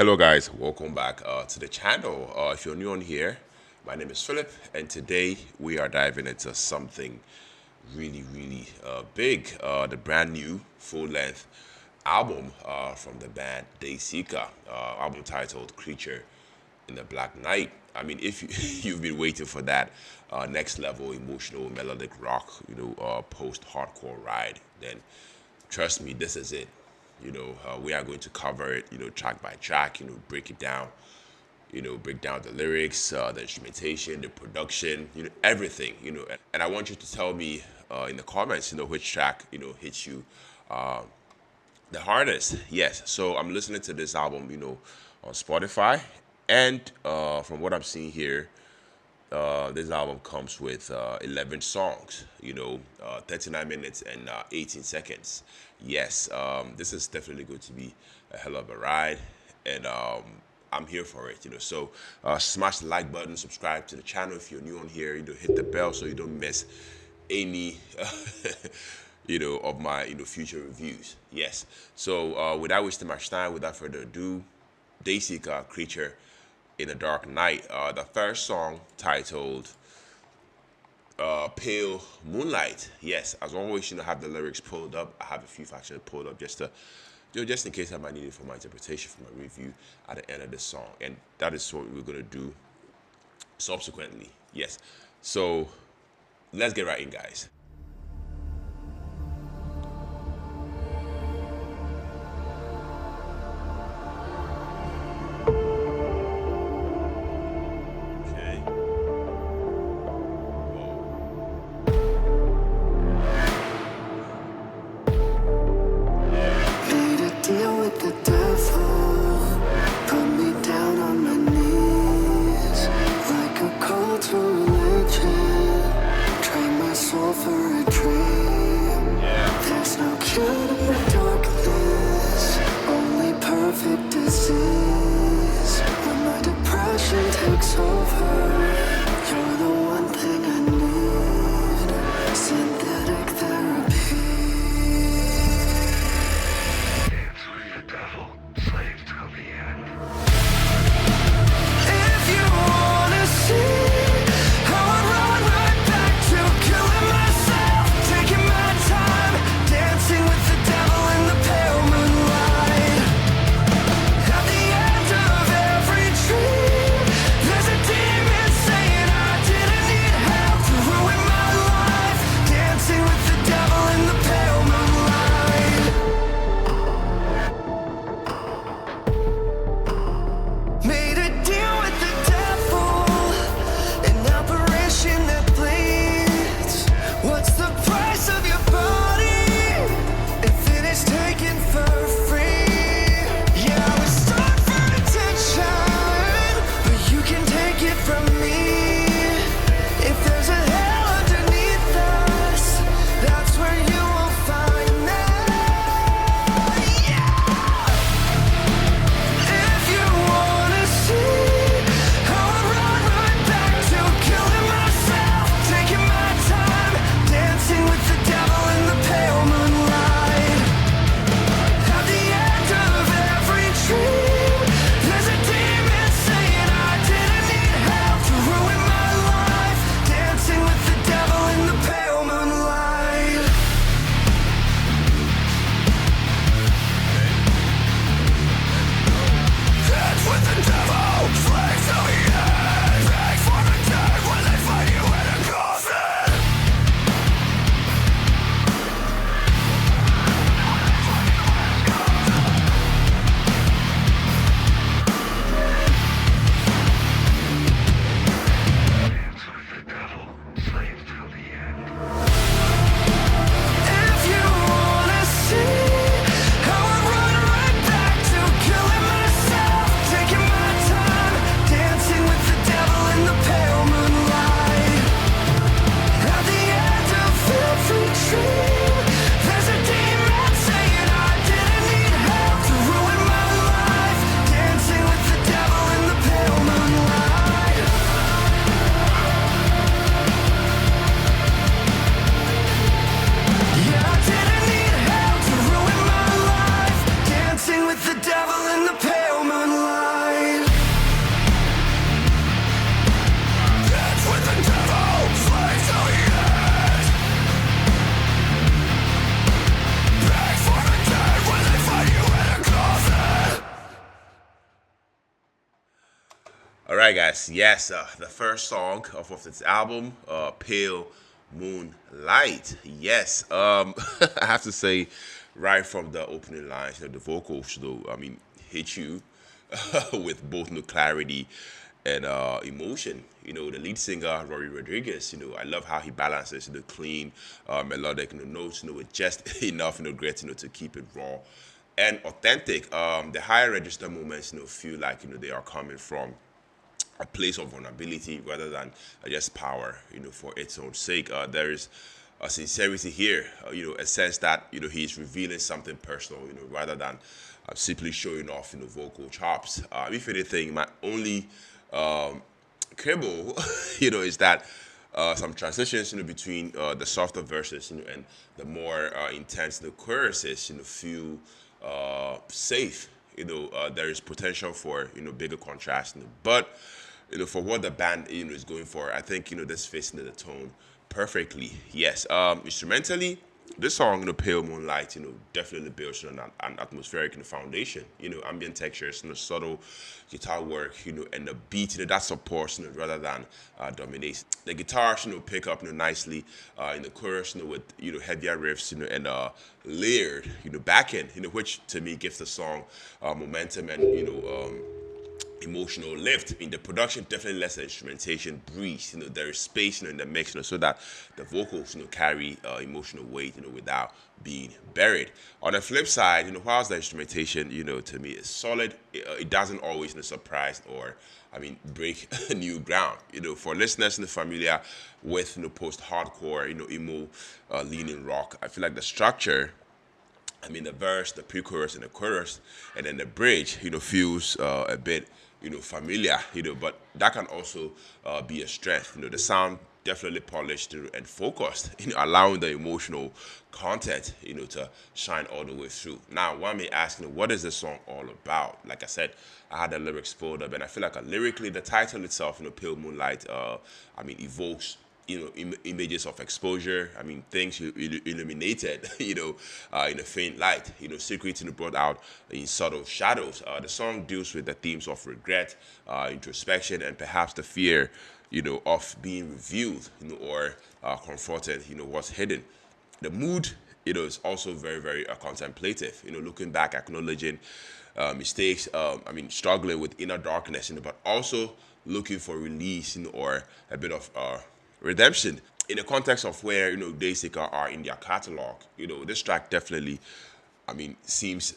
Hello guys, welcome back to the channel. If you're new on here, my name is Philip, and today we are diving into something really big. The brand new full-length album from the band Dayseeker, album titled Creature in the Black Night. I mean, if you've been waiting for that next level emotional melodic rock, post-hardcore ride, then trust me, this is it. We are going to cover it, track by track, break it down, break down the lyrics, the instrumentation, the production, everything, and I want you to tell me in the comments, which track, hits you the hardest. Yes, so I'm listening to this album, on Spotify, and from what I'm seeing here, this album comes with 11 songs, 39 minutes and 18 seconds. Yes, this is definitely going to be a hell of a ride, and I'm here for it. So smash the like button, subscribe to the channel if you're new on here. Hit the bell so you don't miss any, of my future reviews. Yes. So without wasting much time, without further ado, Dayseeker, Creature in a Dark Night. The first song titled Pale Moonlight. Yes, as always, have the lyrics pulled up. I have a few factions pulled up just to, just in case I might need it for my interpretation, for my review at the end of this song. And that is what we're gonna do subsequently. Yes. So let's get right in, guys. There's a demon All right, guys. Yes, the first song of this album, "Pale Moonlight." Yes, I have to say, right from the opening lines, the vocals, though, I mean, hit you with both clarity and emotion. The lead singer Rory Rodriguez. I love how he balances the clean, melodic, notes, with just enough, grit, to keep it raw and authentic. The higher register moments, feel like they are coming from a place of vulnerability rather than just power, for its own sake. There is a sincerity here, a sense that, he's revealing something personal, rather than simply showing off, vocal chops. If anything, my only quibble, is that some transitions, between the softer verses, and the more intense the choruses, feel safe. There is potential for bigger contrast, but for what the band is going for, I think this fits into the tone perfectly. Yes, instrumentally, this song, Pale Moonlight, definitely builds on an atmospheric foundation. Ambient textures, subtle guitar work, and the beat, that supports, rather than dominates. The guitars, pick up, nicely in the chorus, with heavier riffs, and layered, back end, which to me gives the song momentum and emotional lift. The production definitely lets the instrumentation breathe. There is space, in the mix, so that the vocals, carry emotional weight, without being buried. On the flip side, whilst the instrumentation, to me is solid, it doesn't always surprise or, break new ground. For listeners familiar with post-hardcore, emo leaning rock, I feel like the structure, the verse, the pre-chorus, and the chorus, and then the bridge, feels a bit, familiar, but that can also be a strength. The sound definitely polished and focused, allowing the emotional content, to shine all the way through. Now, one may ask, what is this song all about? Like I said, I had the lyrics pulled up, and I feel like lyrically, the title itself, Pale Moonlight, evokes images of exposure. Things illuminated, in a faint light. Secrets brought out in subtle shadows. The song deals with the themes of regret, introspection, and perhaps the fear, of being revealed, or confronted, what's hidden. The mood, is also very, very contemplative. Looking back, acknowledging mistakes. Struggling with inner darkness, but also looking for release, or a bit of redemption. In the context of where Dayseeker are in their catalog, this track definitely, seems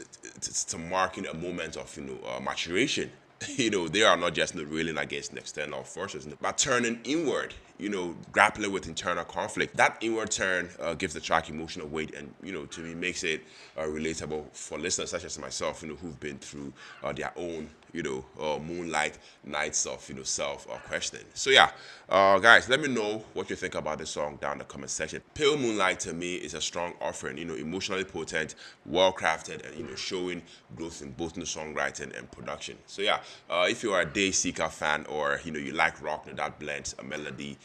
to mark a moment of maturation. They are not just railing against external forces, but turning inward. Grappling with internal conflict. That inward turn gives the track emotional weight, and to me makes it relatable for listeners such as myself, who've been through their own moonlight nights of self questioning. So yeah, guys, let me know what you think about this song down in the comment section. Pale Moonlight to me is a strong offering, emotionally potent, well crafted, and showing growth in both songwriting and production. So yeah, if you are a Dayseeker fan, or you like rock that blends a melody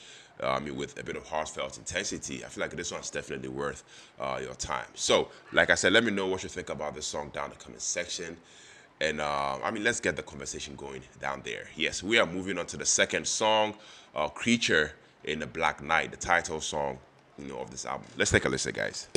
with a bit of heartfelt intensity, I feel like this one's definitely worth your time. So, like I said, let me know what you think about this song down in the comment section. And let's get the conversation going down there. Yes, we are moving on to the second song, Creature in the Black Night, the title song, of this album. Let's take a listen, guys.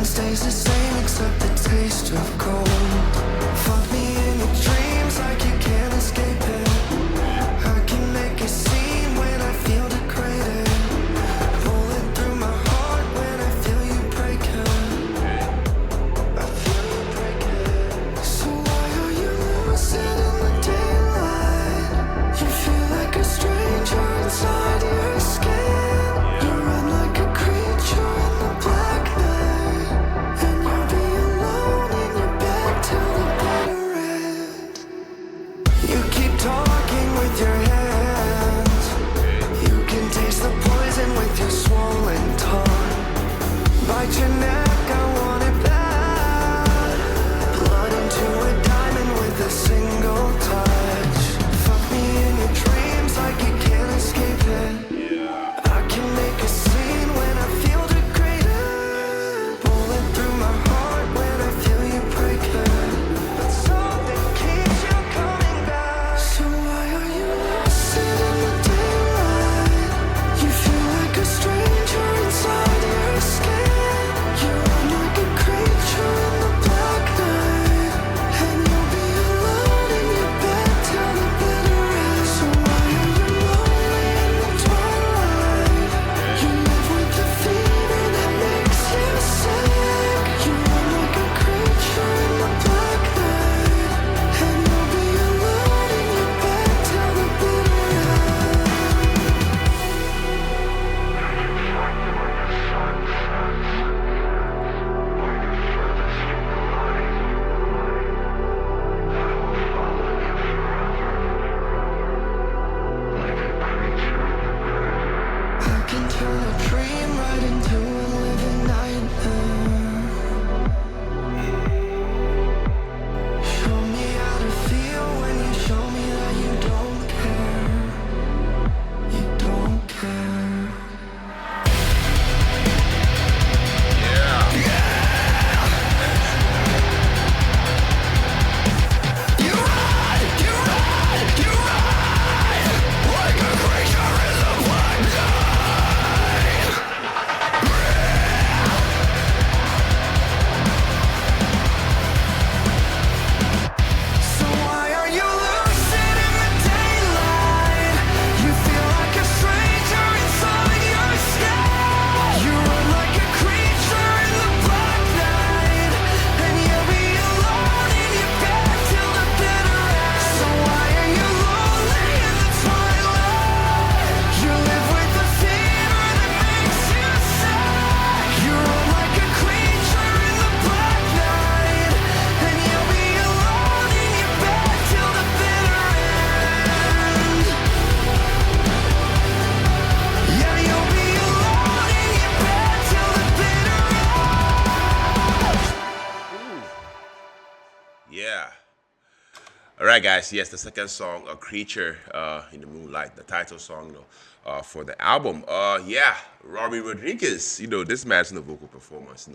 Stays the same except right, guys. Yes, the second song, "A Creature in the Moonlight," the title song, for the album. Yeah, Rory Rodriguez. This man's vocal performance.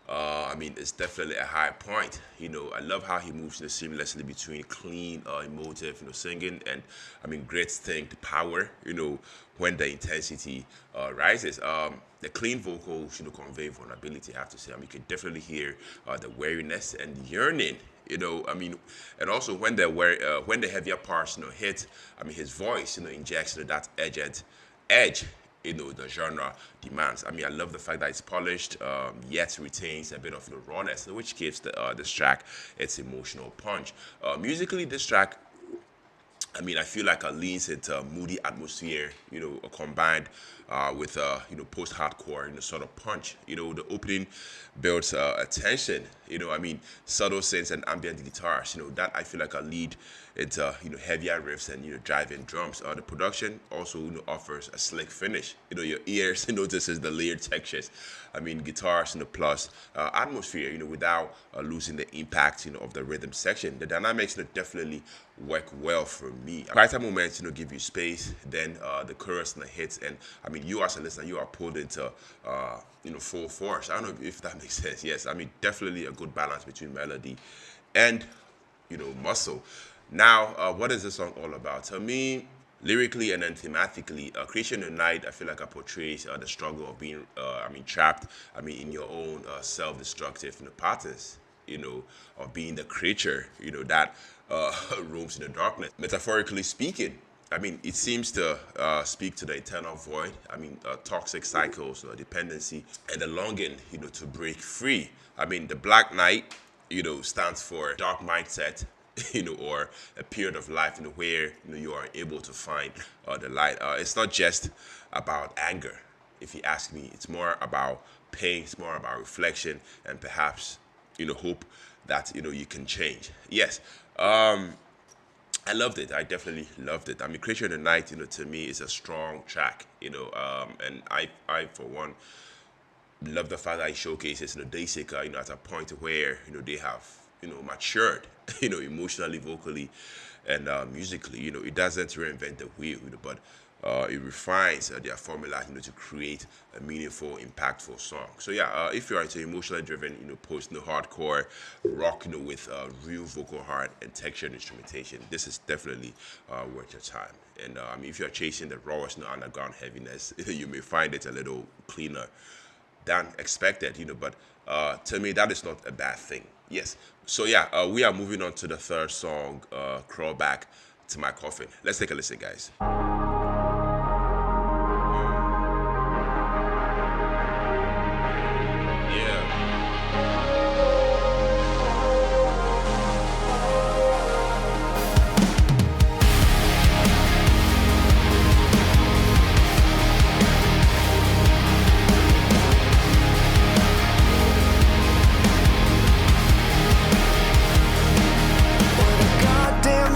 I mean, it's definitely a high point. I love how he moves seamlessly between clean, emotive, singing, and I mean, great distinct power. When the intensity rises. The clean vocals, convey vulnerability. I have to say, I mean, you can definitely hear the weariness and yearning. I mean, and also when the heavier parts, hit, I mean, his voice, injects that edge the genre demands. I mean, I love the fact that it's polished, yet retains a bit of rawness, which gives this track its emotional punch. Musically, this track, I mean, I feel like it leans into moody atmosphere, combined with post-hardcore, sort of punch. The opening builds a tension. I mean, subtle synths and ambient guitars. That I feel like a lead into heavier riffs and driving drums. The production also offers a slick finish. Your ears notices the layered textures. I mean, guitars plus atmosphere. Without losing the impact of the rhythm section. The dynamics definitely work well for me. Quieter moments give you space. Then the chorus hits, and I mean, you as a listener, you are pulled into full force. I don't know if that makes sense. Yes, I mean, definitely a good balance between melody and muscle. Now, what is this song all about? To me, lyrically and then thematically, Creation in the Night, I feel like it portrays the struggle of being, trapped, in your own self-destructive patterns, of being the creature, that roams in the darkness. Metaphorically speaking, I mean, it seems to speak to the eternal void. I mean, toxic cycles, dependency, and the longing, to break free. I mean, the Black Knight, stands for dark mindset, or a period of life, where you are able to find the light. It's not just about anger, if you ask me. It's more about pain. It's more about reflection, and perhaps hope that you can change. Yes. I loved it. I definitely loved it. I mean, Creature in the Night, to me is a strong track, and I for one, love the fact that it showcases, Dayseeker, at a point where, they have, matured, emotionally, vocally, and musically. It doesn't reinvent the wheel, but it refines their formula, to create a meaningful, impactful song. So yeah, if you are into emotionally driven, post-hardcore rock, with real vocal heart and textured instrumentation, this is definitely worth your time. And I mean, if you are chasing the rawest, underground heaviness, you may find it a little cleaner than expected, but to me, that is not a bad thing. Yes. So yeah, we are moving on to the third song, Crawl Back to My Coffin. Let's take a listen, guys.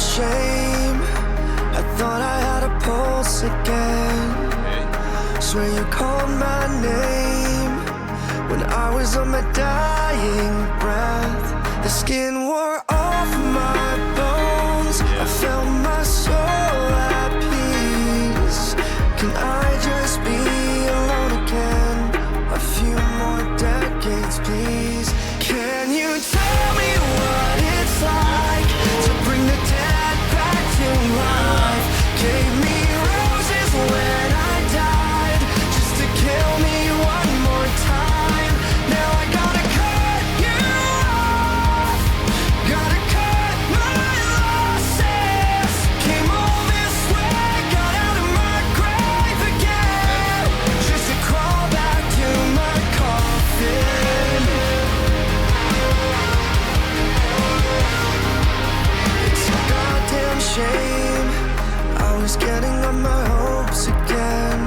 Shame, I thought I had a pulse again. Swear you called my name when I was on my dying breath. The skin wore off my bones. I felt my soul at peace. Can I just be alone again? A few more decades, please. Can you tell me what it's like to bring the dead back to life? Gave me roses when I died, just to kill me one more time. Now I gotta cut you off, gotta cut my losses. Came all this way, got out of my grave again, just to crawl back to my coffin. It's a goddamn shame, I was getting on my hopes again.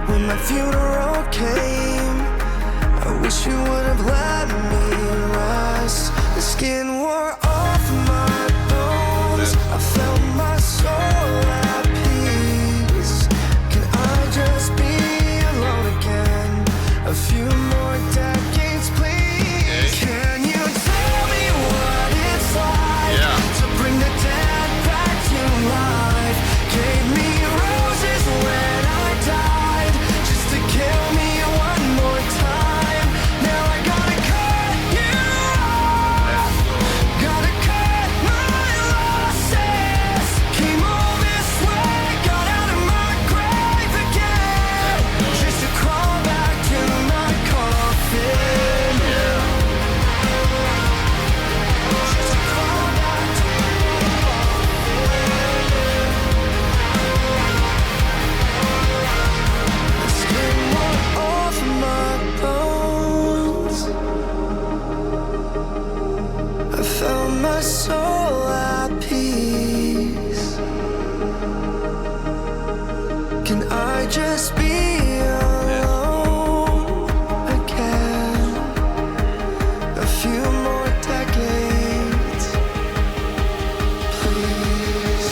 When my funeral came, I wish you would have let me rest. The skin wore off my bones. I felt my soul at peace. Can I just be alone again? A few more decades, please. Can you tell me what it's like to just be alone again? A few more decades, please.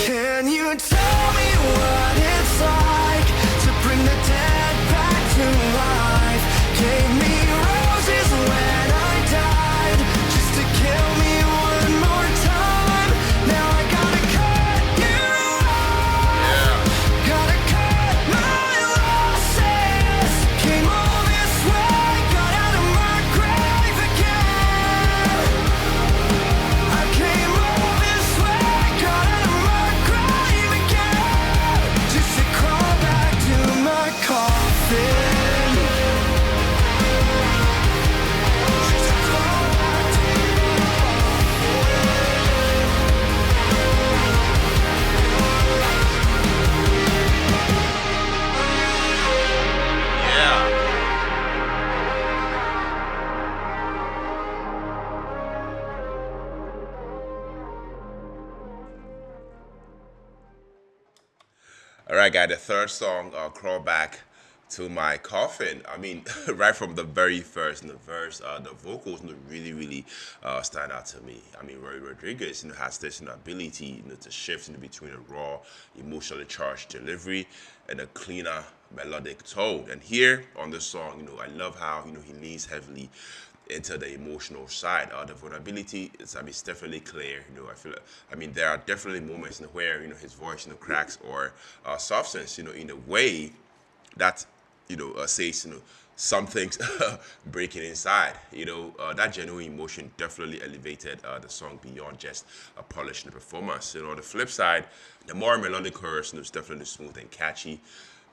Can you tell me what it's like to bring the dead back to life? Gave me roses when I died, just to kill me one more time. Now I gotta cut you off, gotta cut my losses. Came all this way, got out of my grave again. I came all this way, got out of my grave again, just to crawl back to my coffin. Just to crawl back to Yeah. All right, guys, the third song, Crawl Back to My Coffin. I mean, right from the very first verse, the vocals really, really stand out to me. I mean, Rory Rodriguez, has this ability, to shift in between a raw, emotionally charged delivery and a cleaner melodic tone. And here on this song, I love how, he leans heavily into the emotional side. The vulnerability is, it's definitely clear. I feel, there are definitely moments where, his voice, cracks or softens, in a way that, says, something's breaking inside. That genuine emotion definitely elevated the song beyond just a polished performance. On the flip side, the more melodic chorus, is definitely smooth and catchy.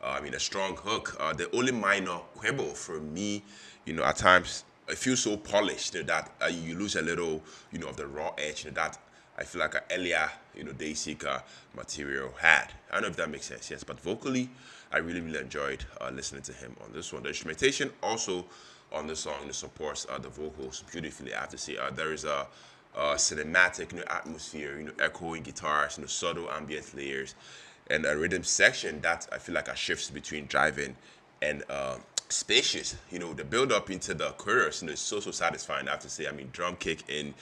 A strong hook. The only minor quibble for me, at times, it feels so polished that you lose a little, of the raw edge that I feel like an earlier, Dayseeker material had. I don't know if that makes sense, yes. But vocally, I really, really enjoyed listening to him on this one. The instrumentation also on this song supports the vocals beautifully. I have to say, there is a cinematic, atmosphere, echoing guitars, subtle ambient layers, and a rhythm section that I feel like shifts between driving and spacious. The build up into the chorus, is so satisfying. I have to say, drum kick in,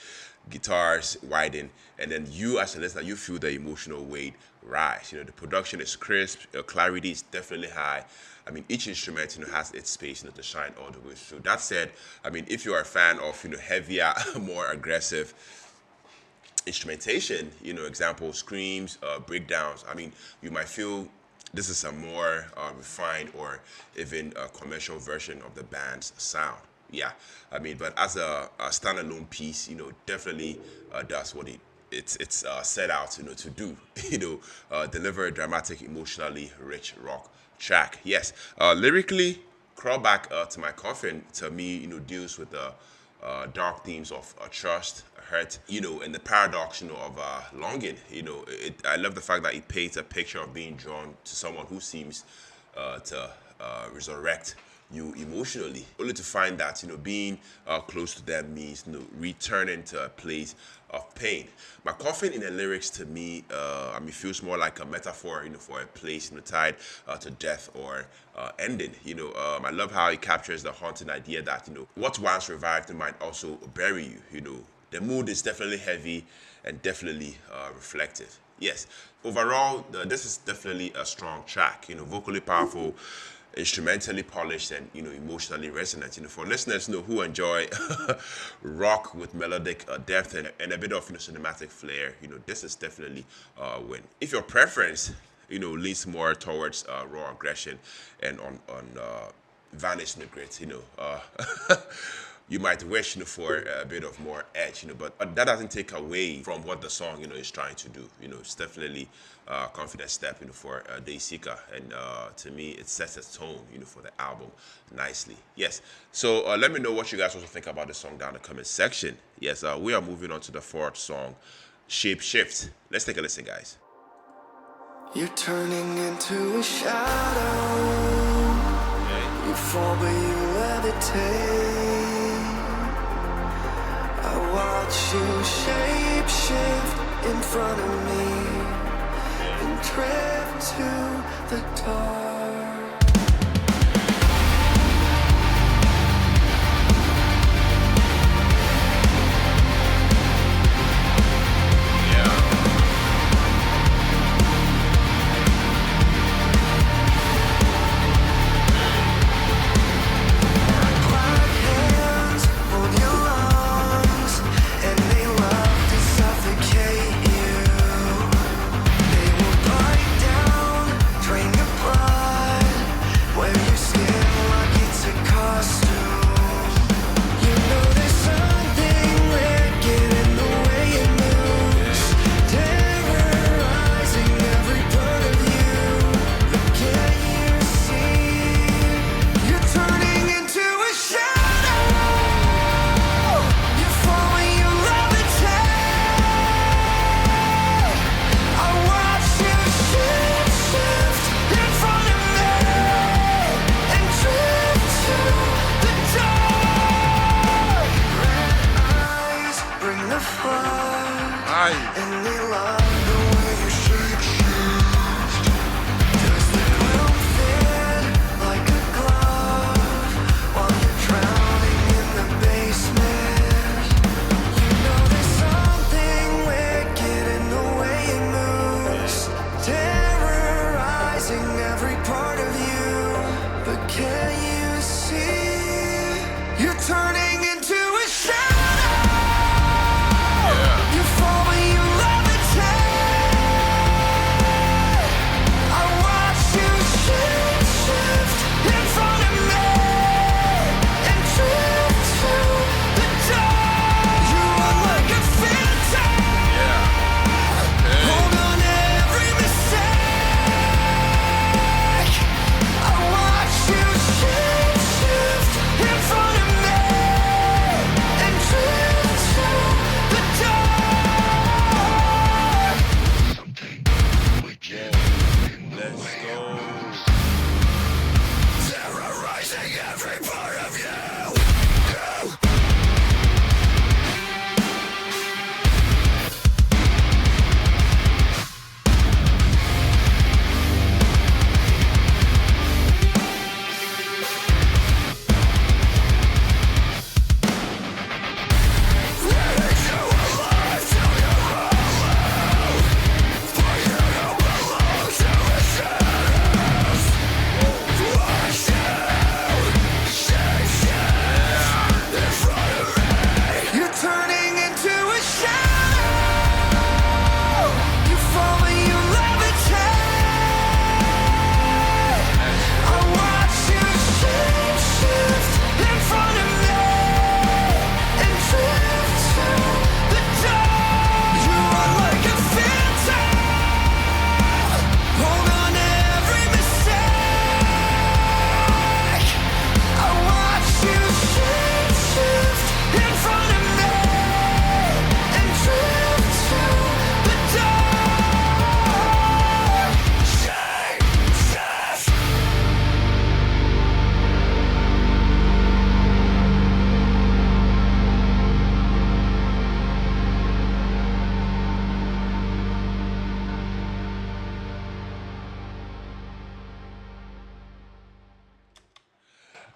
guitars widen, and then you as a listener, you feel the emotional weight rise. The production is crisp, clarity is definitely high. Each instrument, has its space, to shine all the way through. That said, if you are a fan of, heavier, more aggressive instrumentation, example, screams, breakdowns, you might feel this is a more refined or even a commercial version of the band's sound. Yeah, but as a standalone piece, definitely does what it's set out, to do. Deliver a dramatic, emotionally rich rock track. Yes, lyrically, Crawl Back to My Coffin to me, deals with the dark themes of trust, hurt, and the paradox, of longing. I love the fact that it paints a picture of being drawn to someone who seems to resurrect you emotionally, only to find that being close to them means returning to a place of pain. My coffin in the lyrics to me, feels more like a metaphor, for a place tied to death or ending. I love how it captures the haunting idea that what once revived might also bury you. The mood is definitely heavy and definitely reflective. Yes, overall, this is definitely a strong track. Vocally powerful, instrumentally polished, and emotionally resonant. For listeners who enjoy rock with melodic depth and a bit of cinematic flair, this is definitely a win. If your preference leans more towards raw aggression and on vanish grit, you might wish for a bit of more edge, but that doesn't take away from what the song is trying to do. It's definitely a confident step for Dayseeker, and to me it sets a tone for the album nicely. Yes, so let me know what you guys also think about the song down in the comment section. Yes, we are moving on to the fourth song, Shapeshift. Let's take a listen, guys. You're turning into a shadow. You fall but you levitate. I watch you shape shift in front of me and drift to the dark.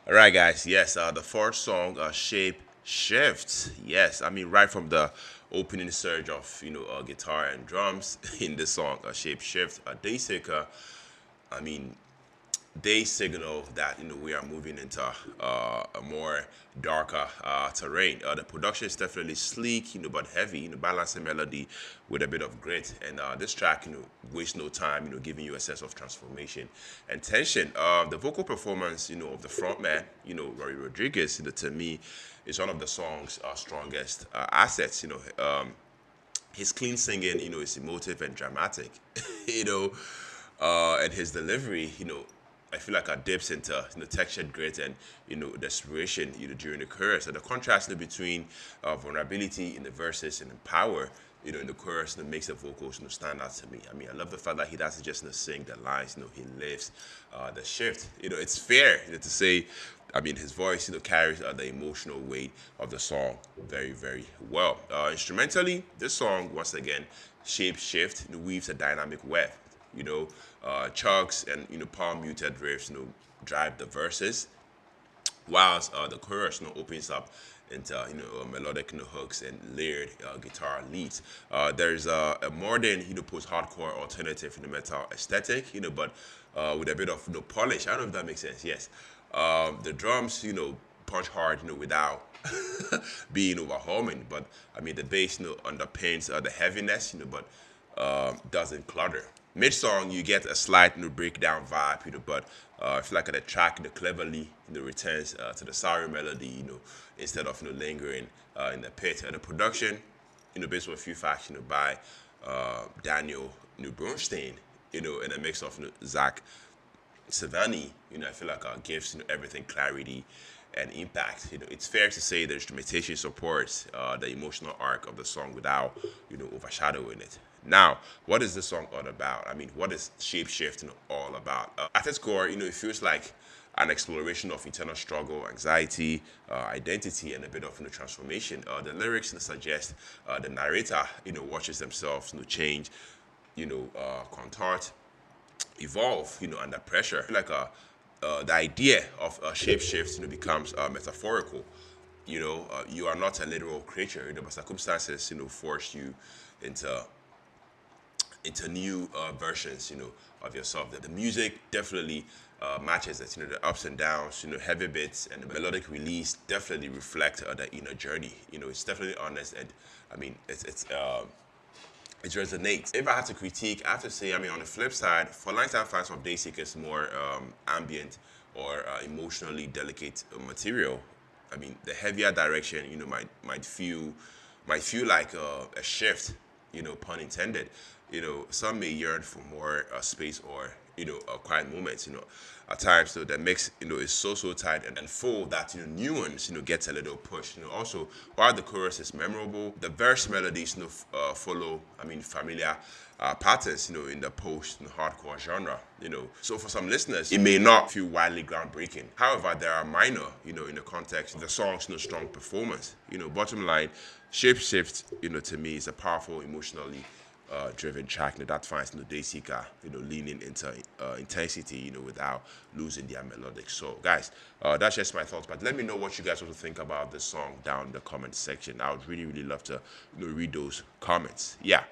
All right, guys. Yes, the fourth song, "Shape Shift." Yes, I mean right from the opening surge of guitar and drums in the song, "Shape Shift," Dayseeker. I mean, they signal that we are moving into a more darker terrain. The production is definitely sleek, but heavy. Balancing melody with a bit of grit. And this track, wastes no time. Giving you a sense of transformation and tension. The vocal performance, of the frontman, Rory Rodriguez, to me, is one of the song's strongest assets. His clean singing, is emotive and dramatic. And his delivery, I feel like I dips into textured grit and desperation during the chorus. And the contrast between vulnerability in the verses and power in the chorus makes the vocals stand out to me. I mean, I love the fact that he doesn't just sing the lines. He lifts the shift. It's fair to say. I mean, his voice carries the emotional weight of the song very, very well. Instrumentally, this song once again, Shapeshift, weaves a dynamic web chugs and palm muted riffs, drive the verses, whilst the chorus opens up into melodic hooks and layered guitar leads. There's a modern post-hardcore alternative metal aesthetic, but with a bit of polish. I don't know if that makes sense. Yes, the drums punch hard without being overwhelming, but I mean the bass underpins the heaviness, but doesn't clutter. Mid-song, you get a slight breakdown vibe, but I feel like the track cleverly returns to the sorry melody, instead of lingering in the pit. The production, based on a few facts, by Daniel Braunstein, and a mix of Zakk Cervini, I feel like gives everything clarity and impact. It's fair to say the instrumentation supports the emotional arc of the song without overshadowing it. Now, what is this song all about? I mean, what is Shapeshift all about? At its core, it feels like an exploration of internal struggle, anxiety, identity, and a bit of transformation. The lyrics suggest the narrator, watches themselves change, contort, evolve, under pressure. I feel like the idea of shapeshift becomes metaphorical. You are not a literal creature, but circumstances force you into new versions of yourself. The music definitely matches it. The ups and downs, heavy bits and the melodic release definitely reflect the inner journey. It's definitely honest, and I mean it resonates. If I had to critique, I have to say, on the flip side, for longtime fans of Dayseeker's more ambient or emotionally delicate material, the heavier direction, might feel like a shift, pun intended. Some may yearn for more space or quiet moments. At times, the mix is so tight and full that nuance gets a little push. Also, while the chorus is memorable, the verse melodies follow familiar patterns in the post-hardcore genre. So for some listeners, it may not feel wildly groundbreaking. However, there are minor in the context of the song's strong performance. Bottom line, Shapeshift to me is a powerful, emotionally driven track that finds Dayseeker leaning into intensity without losing their melodic soul. Guys, that's just my thoughts, but let me know what you guys also think about this song down in the comment section. I would really love to read those comments. Yeah,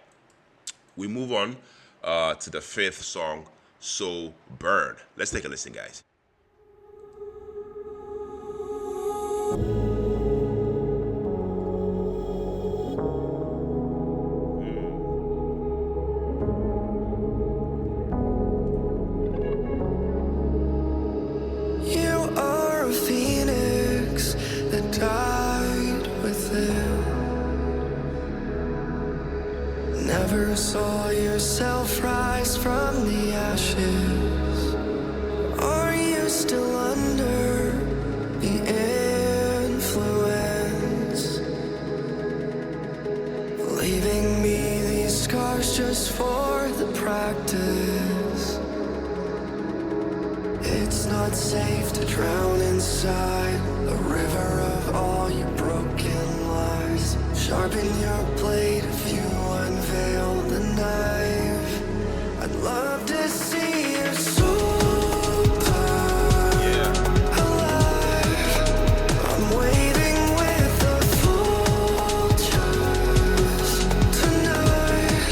we move on to the fifth song, Soulburn. Let's take a listen, guys. Never saw yourself rise from the ashes. Are you still under the influence? Leaving me these scars just for the practice. It's not safe to drown inside a river of all your broken lies. Sharpen your blade if you unveil the knife. I'd love to see your soul burn alive. I'm waiting with the vultures tonight.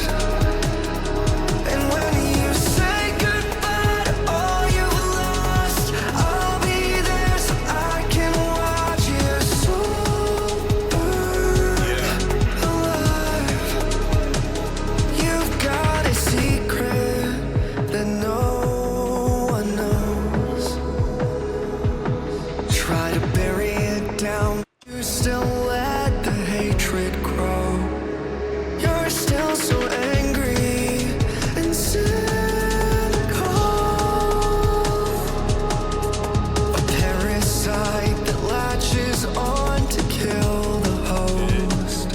And when you say goodbye to all you've lost, I'll be there so I can watch your soul burn alive. You've got a secret that no one knows. Try to bury it down, you still let the hatred grow. You're still so angry and cynical. A parasite that latches on to kill the host.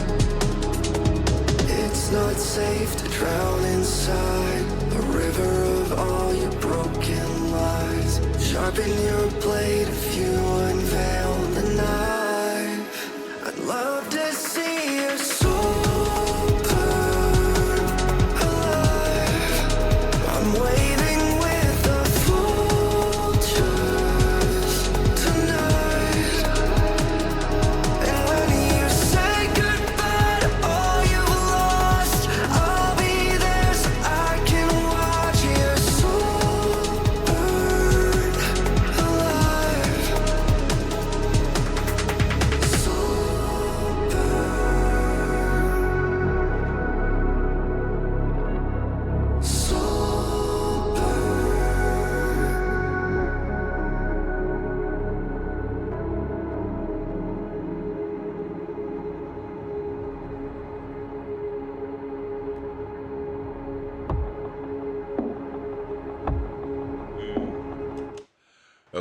It's not safe to drown inside a river of all your broken lies. Sharpen your blade if you unveil the knife. I'd love to see your soul burn alive. I'm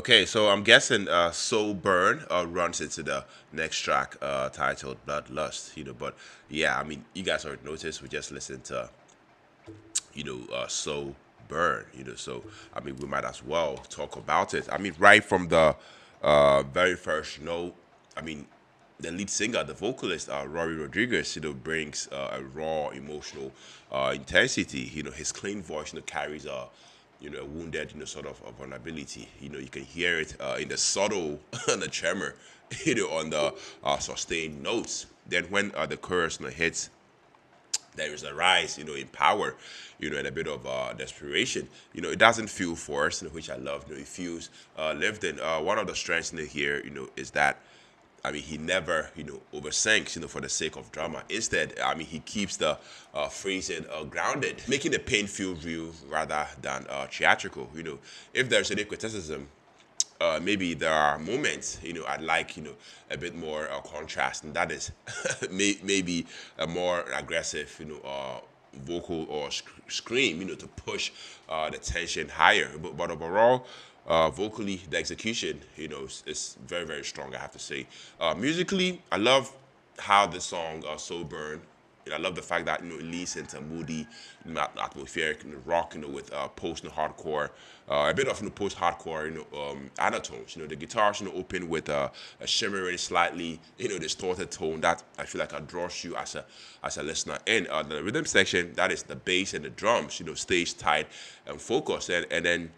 Okay, so I'm guessing Soulburn runs into the next track titled Bloodlust, but yeah, I mean, you guys already noticed we just listened to, Soulburn, so I mean, we might as well talk about it. I mean, right from the very first note, I mean, the lead singer, the vocalist, Rory Rodriguez, brings a raw emotional intensity. His clean voice, carries a wounded, sort of a vulnerability. You can hear it in the subtle, the tremor, on the sustained notes. Then when the chorus, hits, there is a rise, in power, and a bit of desperation. It doesn't feel forced, which I love. It feels lived in. One of the strengths here, is that I mean, he never, oversinks, for the sake of drama. Instead, I mean, he keeps the phrasing grounded, making the pain feel real rather than theatrical. If there's any criticism, maybe there are moments, I'd like, a bit more contrast, and that is maybe a more aggressive, vocal or scream, to push the tension higher. But overall, vocally, the execution, is very, very strong, I have to say. Musically, I love how the song Soulburn, I love the fact that it leads into moody, atmospheric rock, with post and hardcore, a bit of post-hardcore, undertones. The guitars, open with a shimmering, slightly, distorted tone that I feel like draws you as a listener. And the rhythm section, that is the bass and the drums, stays tight and focused, and then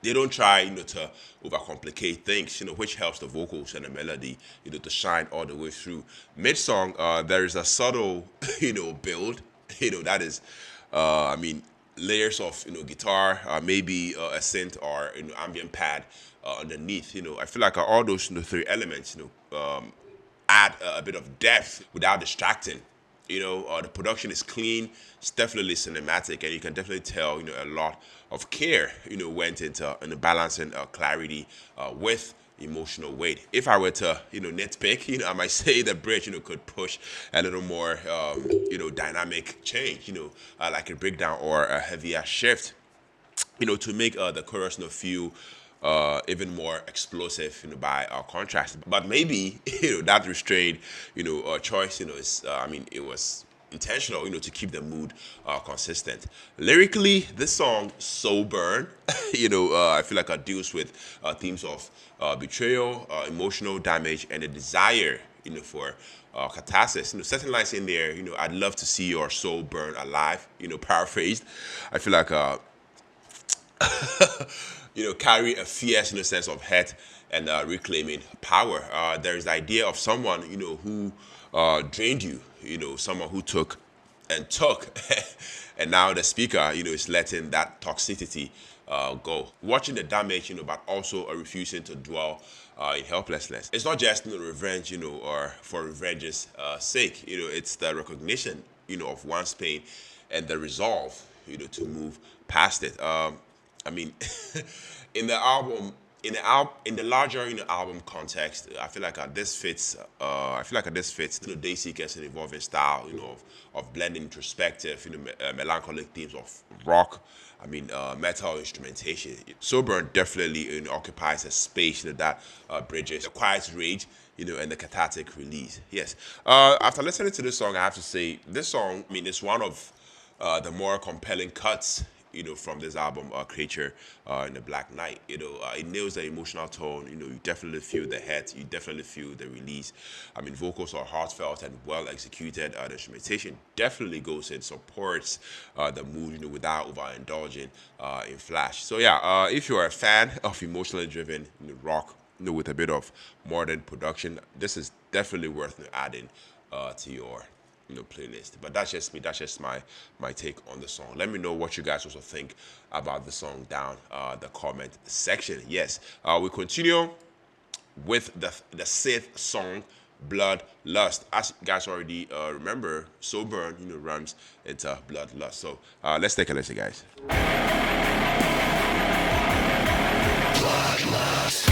they don't try, to overcomplicate things, which helps the vocals and the melody, to shine all the way through. Mid-song, there is a subtle, build, that is, I mean, layers of, guitar, maybe a synth or, ambient pad underneath. I feel like all those, three elements, add a bit of depth without distracting. The production is clean. It's definitely cinematic, and you can definitely tell, a lot of care, went into balancing clarity with emotional weight. If I were to, nitpick, I might say the bridge, could push a little more, dynamic change, like a breakdown or a heavier shift, to make the chorus, feel even more explosive, by contrast. But maybe that restrained, choice, is I mean, it was intentional, to keep the mood consistent. Lyrically, this song Soulburn, I feel like it deals with themes of betrayal, emotional damage, and a desire, for catharsis. Certain lines in there, I'd love to see your soul burn alive. Paraphrased. I feel like carry a fierce, sense of hate and reclaiming power. There is the idea of someone, who drained you, someone who took and took, and now the speaker, is letting that toxicity go. Watching the damage, but also refusing to dwell in helplessness. It's not just revenge, or for revenge's sake. It's the recognition, of one's pain and the resolve, to move past it. I mean, in the album, in the larger album context, I feel like this fits. Dayseeker's an evolving style, of blending introspective, melancholic themes of rock. I mean, metal instrumentation. Soulburn definitely occupies a space that bridges the quiet rage, and the cathartic release. Yes. After listening to this song, I have to say this song. I mean, it's one of the more compelling cuts, from this album, Creature in the Black Knight. It nails the emotional tone. You definitely feel the hit. You definitely feel the release. I mean, vocals are heartfelt and well executed. The instrumentation definitely goes and supports the mood, without overindulging in flash. So yeah, if you're a fan of emotionally driven rock, with a bit of modern production, this is definitely worth adding to your playlist. But that's just me. That's just my take on the song. Let me know what you guys also think about the song down the comment section. Yes, we continue with the sixth song, Bloodlust. As you guys already remember, Soulburn runs into Bloodlust. So let's take a listen, guys. Bloodlust.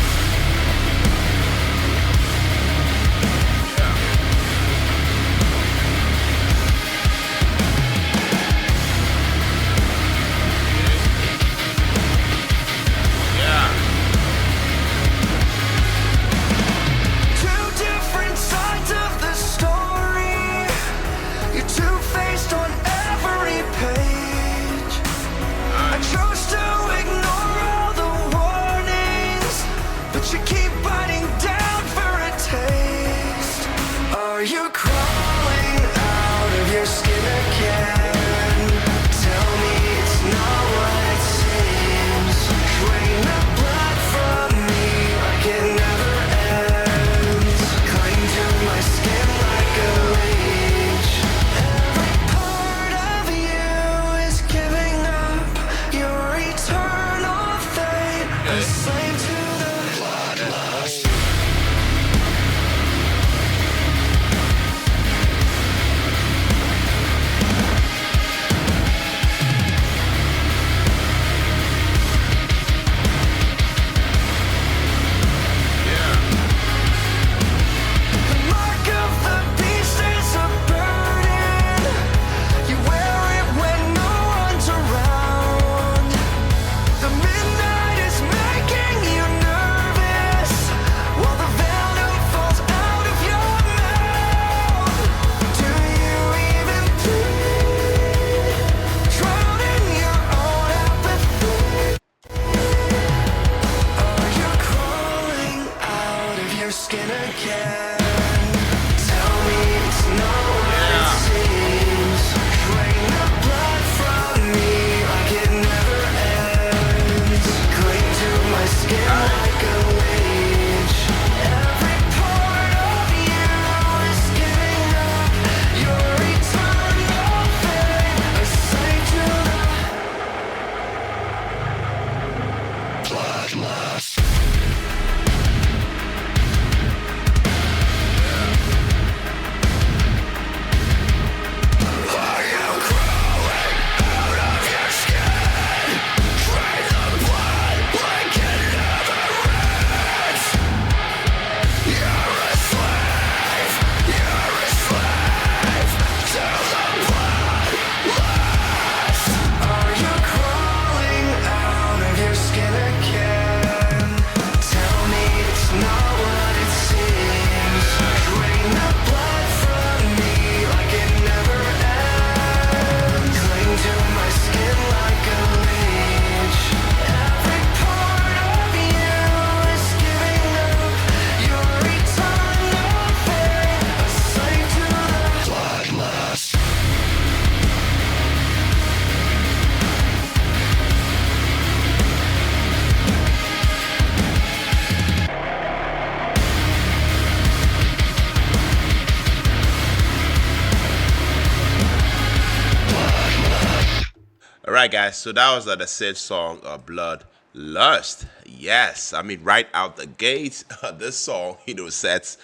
All right, guys. So that was the said song, Bloodlust. Yes, I mean, right out the gate, this song, sets,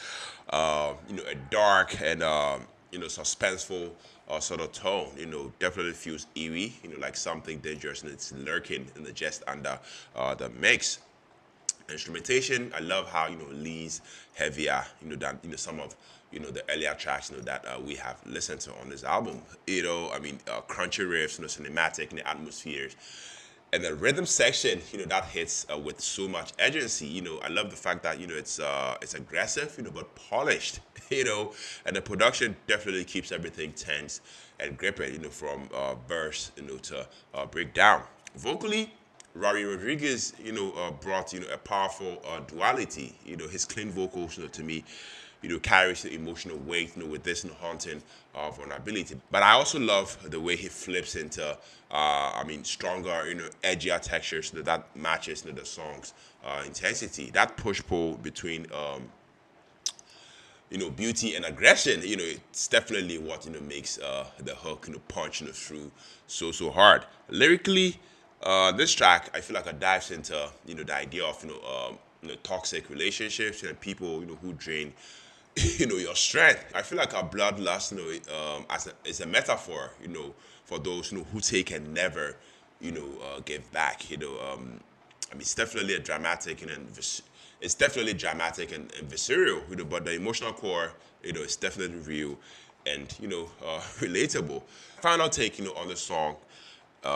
a dark and suspenseful sort of tone. Definitely feels eerie. Like something dangerous and it's lurking in the just under the mix. Instrumentation, I love how leans heavier than some of the earlier tracks that we have listened to on this album. I mean, crunchy riffs, cinematic, the atmospheres, and the rhythm section that hits with so much urgency. I love the fact that it's aggressive but polished. And the production definitely keeps everything tense and gripping. From verse to breakdown. Vocally, Rory Rodriguez, brought a powerful duality. His clean vocals, to me, carries the emotional weight, with this haunting vulnerability. But I also love the way he flips into, stronger, edgier textures that matches the song's intensity. That push pull between beauty and aggression, it's definitely what makes the hook punch through so hard. Lyrically, this track, I feel like it dives into the idea of toxic relationships and people who drain your strength. I feel like our bloodlust is a metaphor for those who take and never give back. It's definitely a dramatic it's definitely dramatic and visceral. But the emotional core is definitely real and relatable. Final take on the song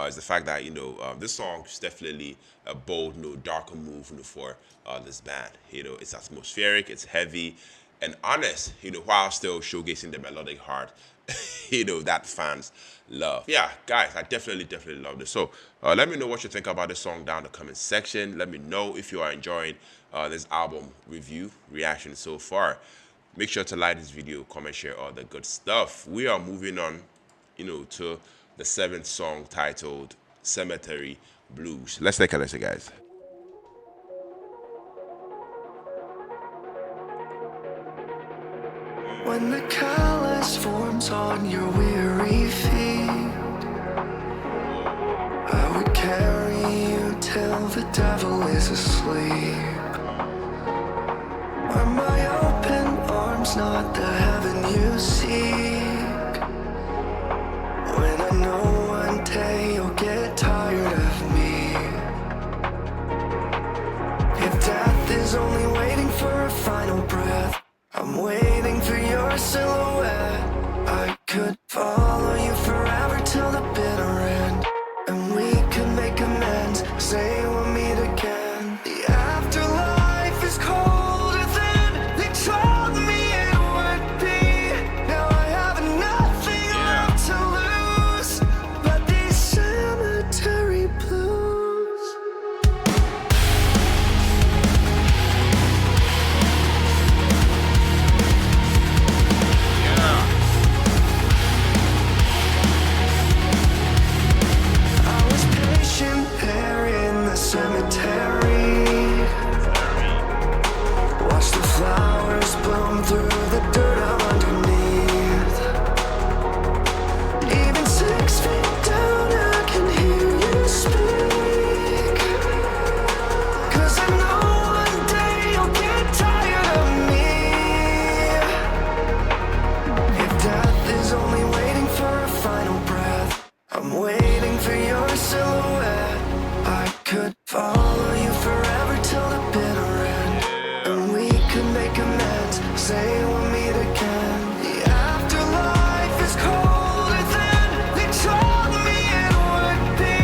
is the fact that this song is definitely a bold, darker move for this band. It's atmospheric, it's heavy, and honest. While still showcasing the melodic heart, that fans love. Yeah, guys, I definitely love this. So let me know what you think about this song down in the comment section. Let me know if you are enjoying this album review reaction so far. Make sure to like this video, comment, share all the good stuff. We are moving on, to the 7th song titled Cemetary Blues. Let's take a listen, guys. When the callus forms on your weary feet, I would carry you till the devil is asleep. Are my open arms not the heaven you seek? When I know one day you'll get tired of me. If death is only waiting for a final breath, I'm waiting for your silhouette. I could follow you forever till the bitter end, and we could make amends, say we'll meet again. The afterlife is colder than they told me it would be. Now I have nothing left to lose but these cemetery blues. I was patient there in the cemetery. Watch the flowers bloom through the dirt I'm underneath. Even 6 feet down I can hear you speak. 'Cause I know one day you'll get tired of me. If death is only waiting for a final breath, I'm waiting for your silhouette. I could follow you forever till the bitter end, and we could make amends, say we'll meet again. The afterlife is colder than they told me it would be.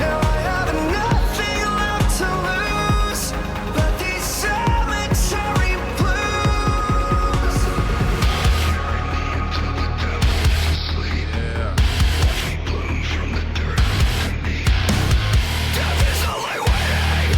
Now I have nothing left to lose but these cemetery blues. Death is only waiting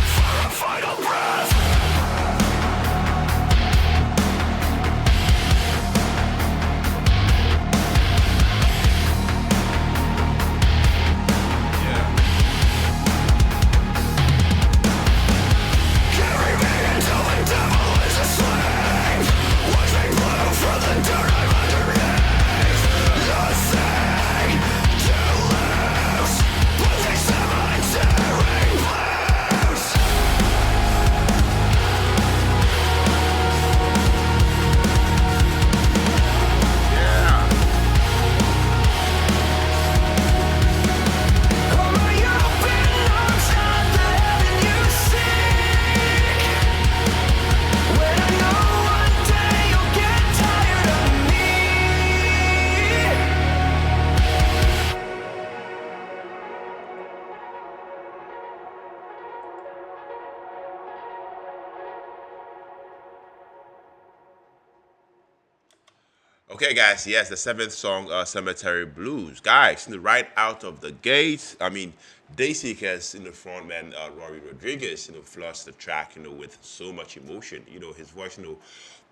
Okay, guys, yes, the seventh song, Cemetery Blues. Guys, right out of the gate, I mean, Dayseeker's frontman, Rory Rodriguez, floods the track, with so much emotion. His voice,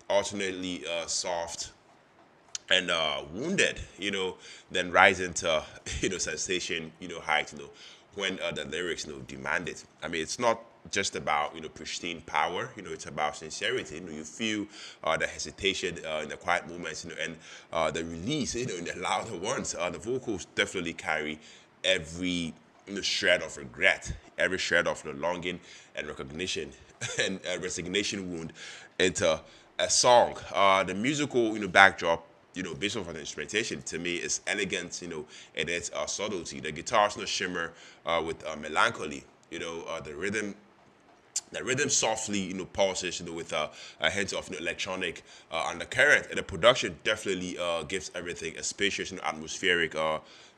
alternately soft and wounded, then rise into, sensation, height, when the lyrics, demand it. I mean, it's not just about, pristine power, it's about sincerity. You feel the hesitation in the quiet moments, and the release, in the louder ones. The vocals definitely carry every shred of regret, every shred of longing and recognition and resignation wound into a song. The musical, backdrop, based off of the instrumentation, to me is elegant, and its subtlety. The guitars, shimmer with melancholy. The rhythm softly, pulses, with a hint of electronic undercurrent, and the production definitely gives everything a spacious, atmospheric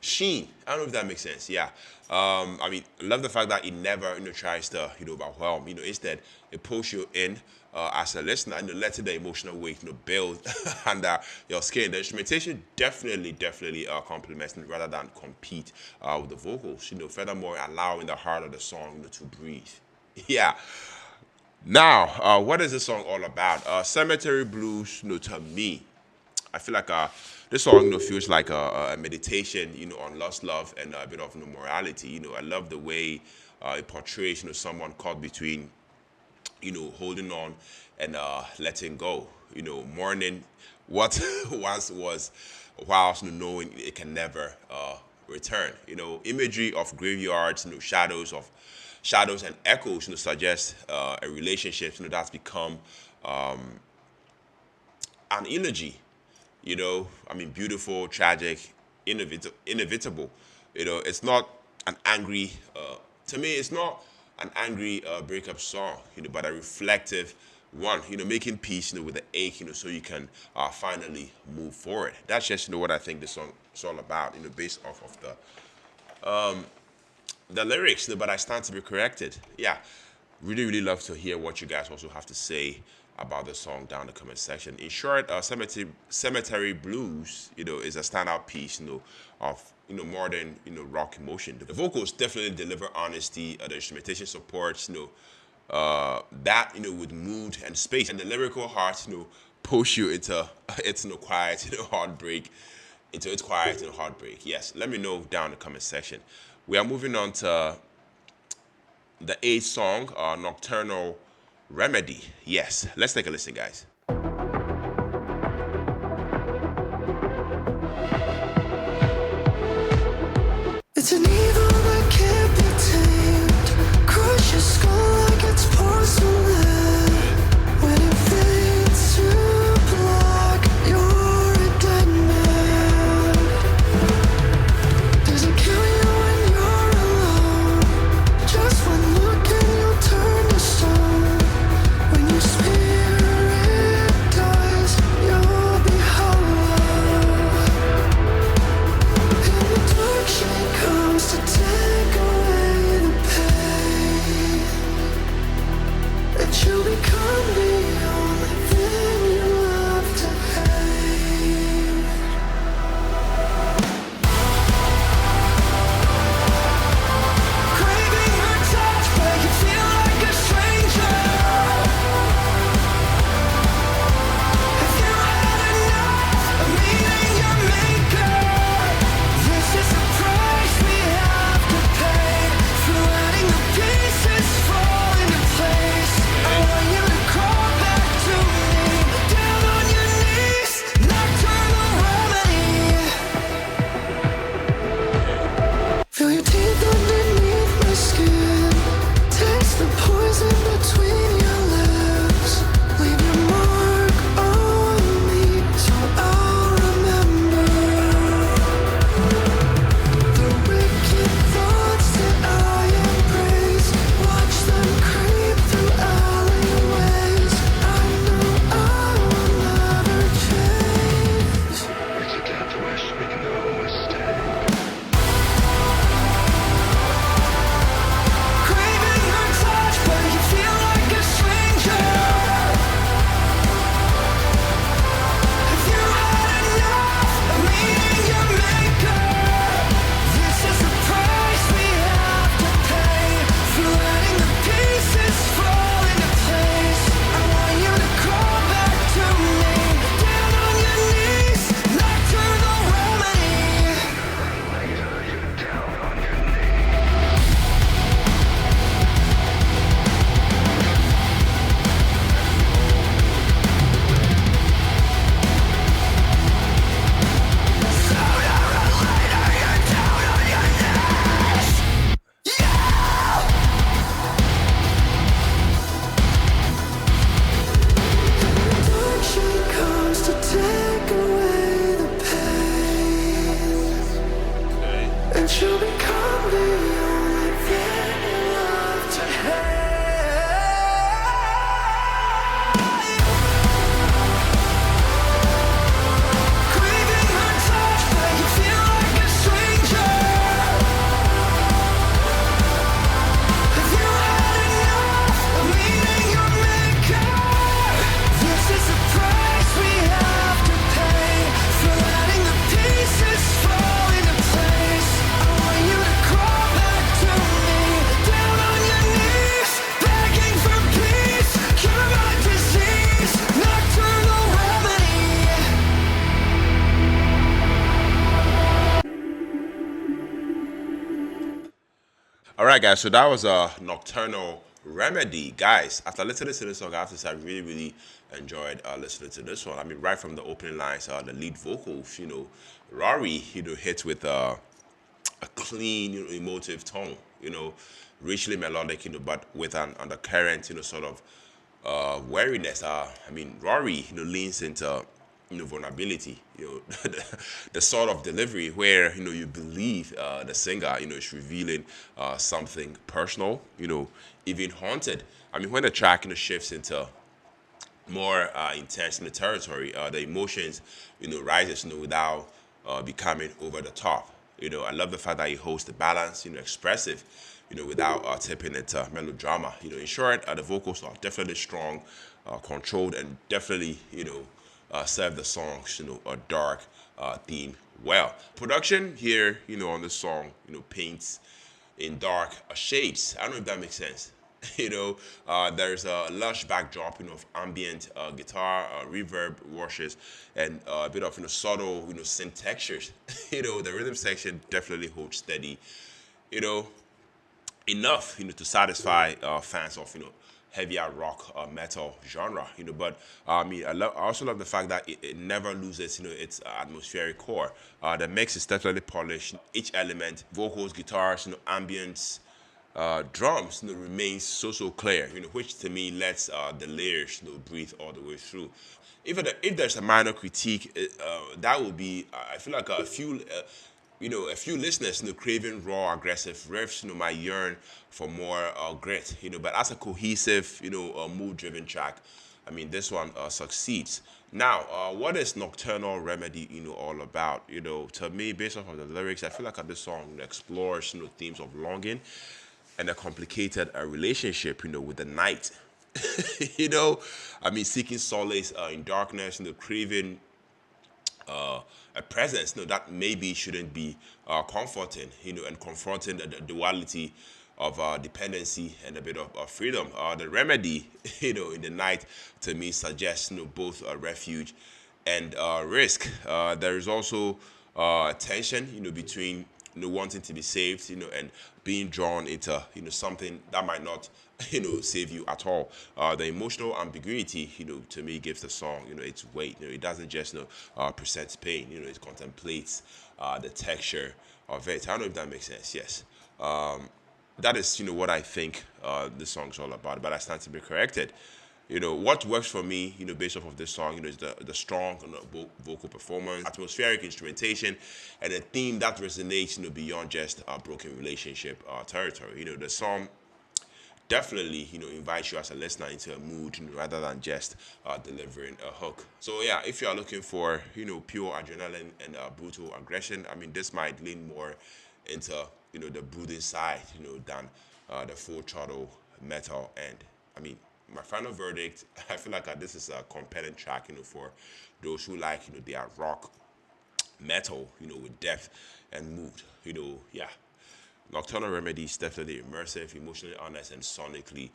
sheen. I don't know if that makes sense. Yeah, I mean, I love the fact that it never, tries to, overwhelm. Instead, it pulls you in as a listener, and letting the emotional weight, build under your skin. The instrumentation definitely complements rather than compete with the vocals. Furthermore, allowing the heart of the song, to breathe. Yeah. Now, what is this song all about? Cemetery Blues, to me, I feel like this song, feels like a meditation, on lost love and a bit of morality. I love the way it portrays, someone caught between, holding on and letting go. Mourning what once was, whilst knowing it can never return. Imagery of graveyards, shadows and echoes, suggest a relationship, that's become an elegy. I mean, beautiful, tragic, inevitable. It's not an angry. To me, it's not an angry breakup song, but a reflective one. Making peace, with the ache, so you can finally move forward. That's just what I think the song is all about. Based off of the lyrics, but I stand to be corrected. Yeah, really love to hear what you guys also have to say about the song down in the comment section. In short, Cemetery Blues, is a standout piece, of modern, rock emotion. The vocals definitely deliver honesty. The instrumentation supports, that, with mood and space, and the lyrical heart, push you into its quiet, heartbreak, into its quiet and heartbreak. Yes, let me know down in the comment section. We are moving on to the eighth song, Nocturnal Remedy. Yes, let's take a listen, guys. It's an evil that can't be tamed. Crush your skull like it's porcelain. When it fades to black, you're a dead man. Does it kill you when you're alone? Just one look and you'll turn to stone. When your spirit All right, guys. So that was a Nocturnal Remedy, guys. After listening to this song, I have to say I really, really enjoyed listening to this one. I mean, right from the opening lines, the lead vocals, Rory, hits with a clean, emotive tone, richly melodic, but with an undercurrent, sort of wariness. I mean, Rory, leans into vulnerability, the sort of delivery where you believe the singer is revealing something personal, even haunted. I mean, when the track shifts into more intense in the territory, the emotions rises without becoming over the top. I love the fact that he holds the balance, expressive, without tipping into melodrama. In short, the vocals are definitely strong, controlled, and definitely, serve the songs, a dark theme well. Production here, on this song, paints in dark shades. I don't know if that makes sense. There's a lush backdrop, of ambient guitar, reverb washes, and a bit of subtle, synth textures. The rhythm section definitely holds steady. You know, enough, to satisfy fans of heavier rock metal genre. But I mean, I also love the fact that it never loses its atmospheric core. The mix is definitely polished. Each element, vocals, guitars, ambience, drums, remains so clear. Which to me lets the layers breathe all the way through. If there's a minor critique, that would be I feel like a few. A few listeners, craving raw, aggressive riffs, might yearn for more grit, but as a cohesive, mood-driven track, I mean, this one succeeds. Now, what is Nocturnal Remedy, all about? To me, based off of the lyrics, I feel like this song explores, themes of longing and a complicated relationship, with the night. I mean, seeking solace in darkness, craving a presence, that maybe shouldn't be comforting, and confronting the duality of dependency and a bit of freedom. The remedy, in the night, to me suggests, both refuge and risk. There is also tension, between wanting to be saved, and being drawn into something that might not save you at all. The emotional ambiguity to me gives the song its weight. It doesn't just present pain. It contemplates the texture of it. I don't know if that makes sense. Yes. That is what I think the song's all about, but I stand to be corrected. What works for me, based off of this song, is the strong vocal performance, atmospheric instrumentation, and a theme that resonates, beyond just a broken relationship territory. The song definitely, invites you as a listener into a mood, rather than just delivering a hook. So yeah, if you are looking for, pure adrenaline and brutal aggression, I mean, this might lean more into, the brooding side, than the full throttle metal end. I mean, my final verdict, I feel like this is a compelling track, for those who like, their rock metal, with depth and mood. Yeah. Nocturnal Remedy is definitely immersive, emotionally honest, and sonically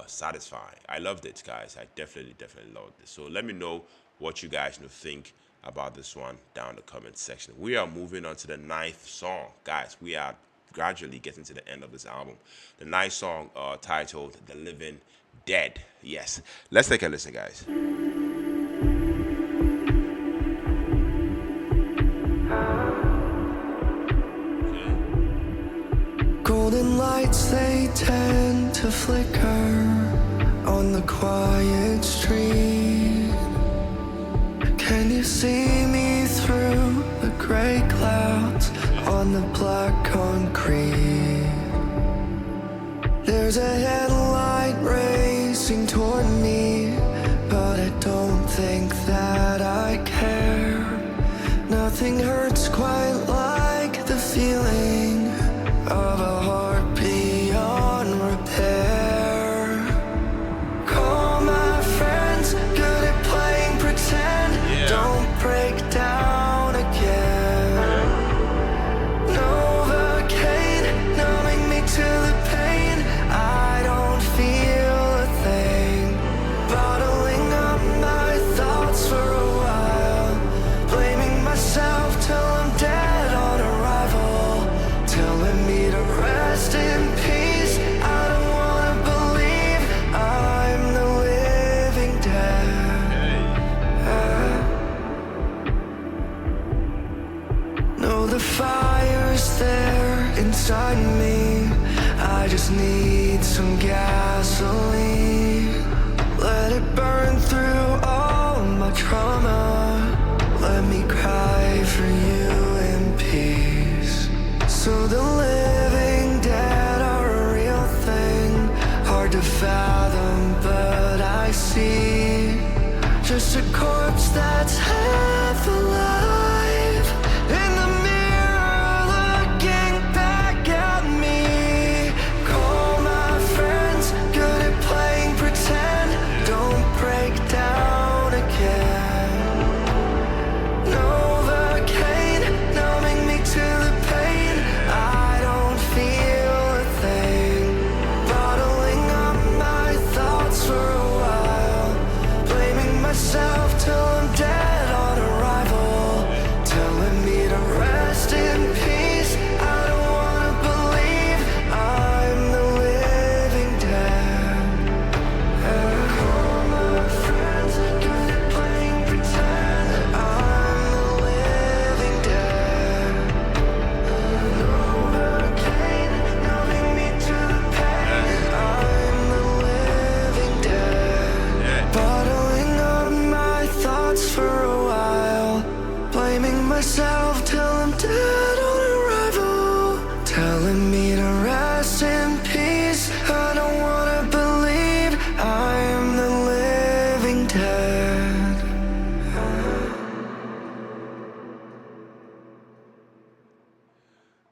satisfying. I loved it, guys. I definitely loved it. So let me know what you guys think about this one down in the comment section. We are moving on to the 9th song. Guys, we are gradually getting to the end of this album. The 9th song titled The Living Dead. Yes. Let's take a listen, guys. Golden lights, they tend to flicker on the quiet street. Can you see me through the gray clouds on the black concrete? There's a headlight racing toward me, but I don't think that I care. Nothing hurts quite like the feeling of a heart beyond repair. Call my friends, good at playing pretend. Yeah. Don't break down again. Novocaine, numbing me to the pain. I don't feel a thing. behind me. I just need some gasoline. Let it burn through all my trauma. Let me cry for you in peace. So the living dead are a real thing. Hard to fathom, but I see just a corpse that's half alive. In the mirror looking back at me. Call my friends, good at playing pretend. Don't break down again. Novocaine, numbing me to the pain. I don't feel a thing. Bottling up my thoughts for a while. Blaming myself till I'm dead on arrival. Telling me to rest in peace. I don't wanna believe I'm the living dead. Call my friends, good at playing pretend. I'm the living dead. Novocaine, numbing me to the pain. I'm the living dead. Bottling up my thoughts for a while. Blaming myself till I'm dead on arrival. Telling me to rest in peace. I don't wanna believe I am the living dead.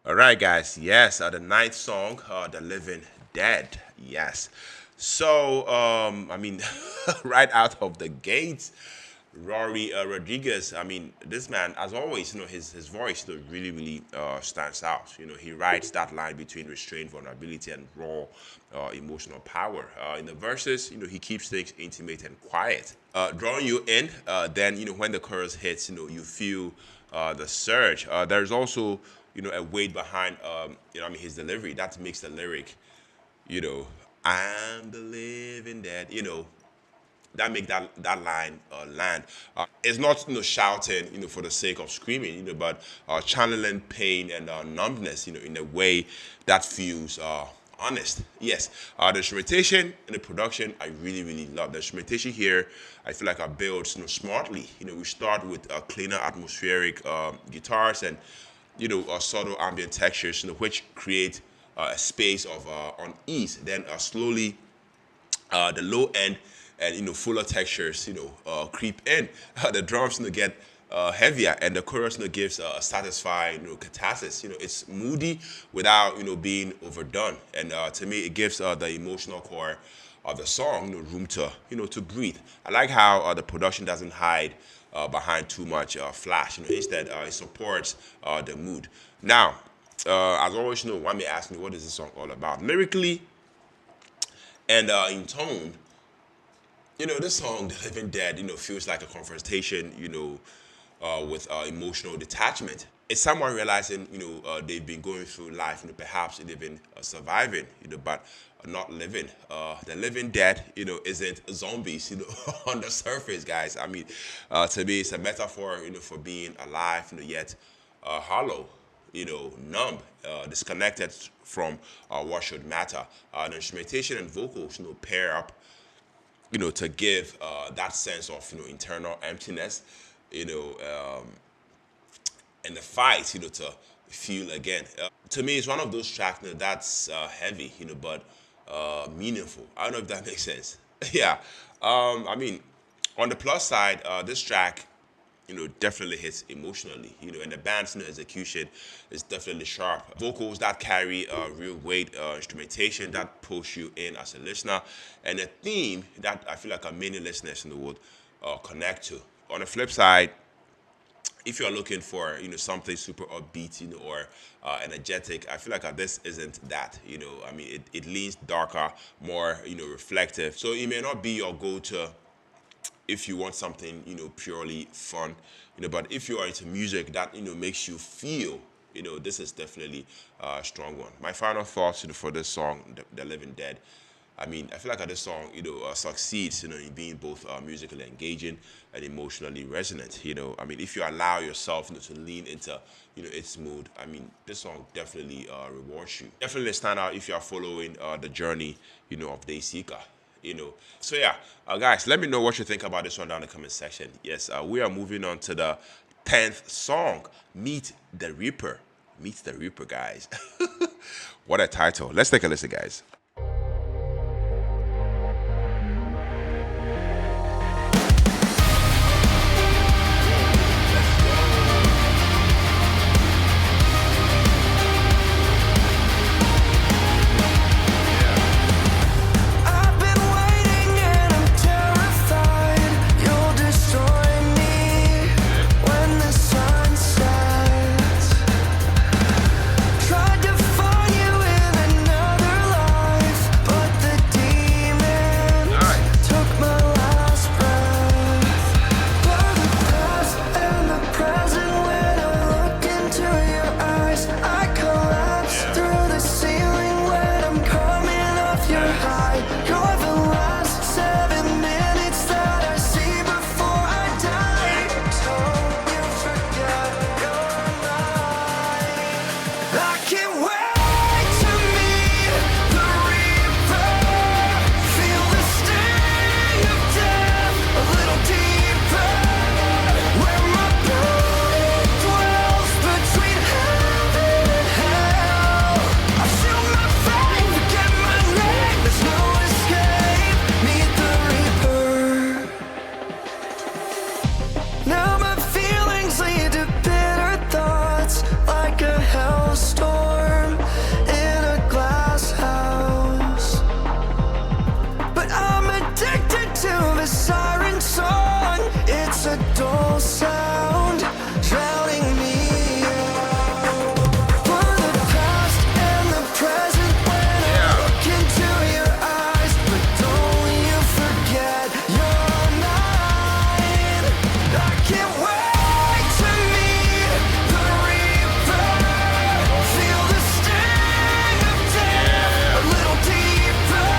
All right, guys. Yes, the ninth song, "The Living Dead." Yes. So, I mean, right out of the gates, Rory Rodriguez. I mean, this man, as always, his voice, really stands out. He writes that line between restrained vulnerability and raw emotional power. In the verses, he keeps things intimate and quiet, drawing you in. Then, when the chorus hits, you feel the surge. There's also, a weight behind, his delivery that makes the lyric, you know, I'm the living dead, that make that line land. It's not shouting for the sake of screaming, but channeling pain and numbness, in a way that feels honest. Yes, the instrumentation and the production I really love. The instrumentation here I feel like are built smartly. We start with cleaner atmospheric guitars and subtle ambient textures, which create a space of unease. Then slowly the low end and fuller textures creep in. The drums get heavier, and the chorus gives a satisfying catharsis. It's moody without being overdone, and to me it gives the emotional core of the song room to to breathe. I like how the production doesn't hide behind too much flash. Instead it supports the mood. Now, as always, one may ask me, what is this song all about lyrically and in tone? This song, "The Living Dead," feels like a confrontation, with emotional detachment. It's someone realizing, they've been going through life, perhaps they've been surviving, but not living. The living dead, isn't zombies, on the surface, guys. I mean, to me, it's a metaphor, for being alive, yet hollow, numb, disconnected from what should matter. The instrumentation and vocals, pair up to give that sense of internal emptiness, and the fight, to feel again. To me, it's one of those tracks that's heavy, but meaningful. I don't know if that makes sense. Yeah. I mean, on the plus side, this track, definitely hits emotionally, and the band's execution is definitely sharp. Vocals that carry real weight, instrumentation that pulls you in as a listener, and a theme that I feel like many listeners would connect to. On the flip side, if you're looking for something super upbeat or energetic, I feel like this isn't that. I mean, it leans darker, more reflective. So it may not be your go-to if you want something purely fun, but if you are into music that makes you feel, this is definitely a strong one. My final thoughts for this song, the Living Dead, I mean, I feel like this song, succeeds, in being both musically engaging and emotionally resonant. I mean, if you allow yourself, to lean into, its mood, I mean, this song definitely rewards you. Definitely stand out if you are following the journey, of Dayseeker. So yeah, guys, let me know what you think about this one down in the comment section. Yes, we are moving on to the 10th song, Meet the Reaper. Meet the Reaper, guys. What a title. Let's take a listen, guys. I've been waiting and I'm terrified you'll destroy me when the sun sets. Tried to find you in another life, but the demons took my last breath. Blur the past and the present when I look into your eyes. I collapse through the ceiling when I'm coming off your high. You're the last 7 minutes that I see before I die. Don't you forget you're mine. I can't wait to meet the Reaper. Feel the sting of death a little deeper. Where my blood dwells between heaven and hell. I've sealed my fate, forget my name. There's no escape. Meet the Reaper. Now my feelings lead to bitter thoughts, like a hellstorm in a glass house. But I'm addicted to the siren song. It's a dull sound, drowning me out. Blur the past and the present when I look into your eyes. But don't you forget you're mine. I can't wait to meet the Reaper. Feel the sting of death a little deeper.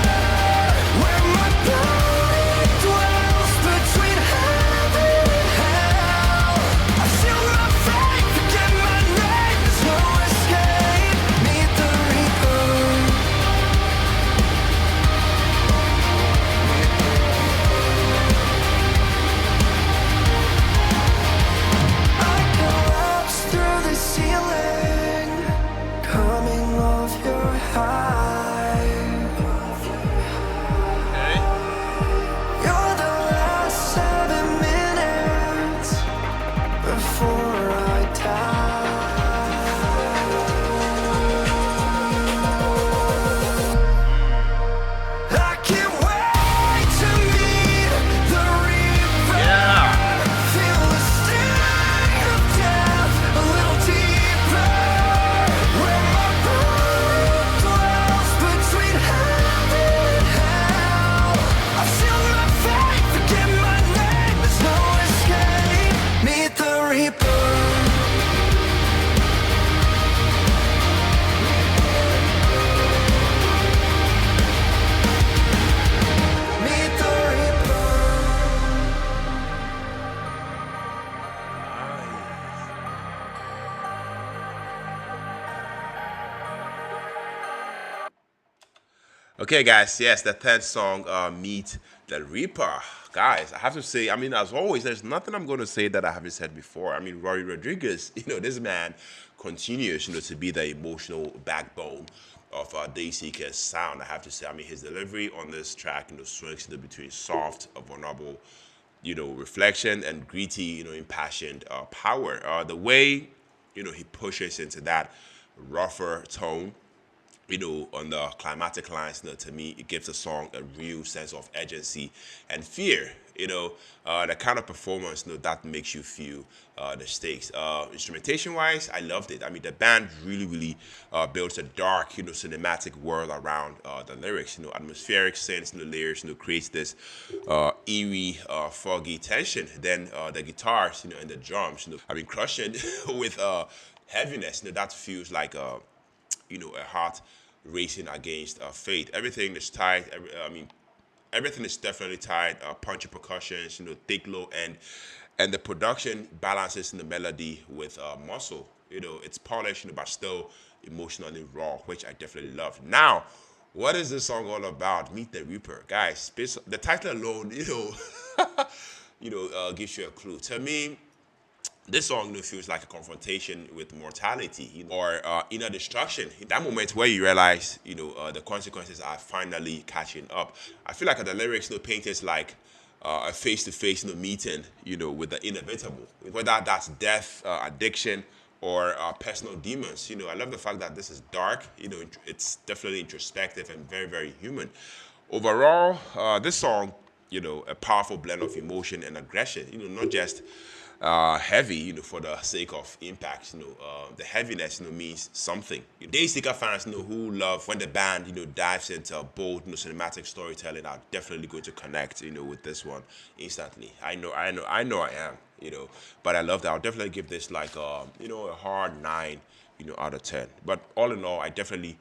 Where my blood dwells between heaven and hell. I've sealed my fate, forget my name. There's no escape. Meet the Reaper. I collapse through the ceiling, coming off your high. You're the last 7 minutes before I die. I can't wait to meet the Reaper. Feel the sting of death a little deeper. Where my blood dwells between heaven and hell. I've sealed my fate, forget my name. There's no escape. Meet the Reaper. Meet the Reaper. Okay, guys, yes, the 10th song, Meet the Reaper. Guys, I have to say, I mean, as always, there's nothing I'm going to say that I haven't said before. I mean, Rory Rodriguez, this man continues, to be the emotional backbone of Dayseeker's sound. I have to say, I mean, his delivery on this track, swings between soft, vulnerable, reflection and gritty, impassioned power. The way, he pushes into that rougher tone, on the climatic lines, to me, it gives the song a real sense of urgency and fear. The kind of performance, that makes you feel the stakes. Instrumentation-wise, I loved it. I mean, the band really builds a dark, cinematic world around the lyrics. Atmospheric sense, layers, creates this eerie, foggy tension. Then the guitars, and the drums, I mean, crushing with heaviness. That feels like a heart racing against fate. Everything is tight. Everything is definitely tight. Punchy percussions, thick low end, and the production balances in the melody with muscle. It's polished, but still emotionally raw, which I definitely love. Now, what is this song all about? Meet the Reaper, guys. The title alone, gives you a clue. To me, this song feels like a confrontation with mortality, or inner destruction. In that moment where you realize, the consequences are finally catching up. I feel like the lyrics, paint is like a face-to-face, meeting, with the inevitable, whether that's death, addiction, or personal demons. I love the fact that this is dark. It's definitely introspective and very, very human. Overall, this song, a powerful blend of emotion and aggression. Not just heavy, for the sake of impact. The heaviness, means something. Dayseeker fans, who love when the band, dives into bold, cinematic storytelling, are definitely going to connect, with this one instantly. I know I am. But I love that. I'll definitely give this like a hard 9, out of 10. But all in all, I definitely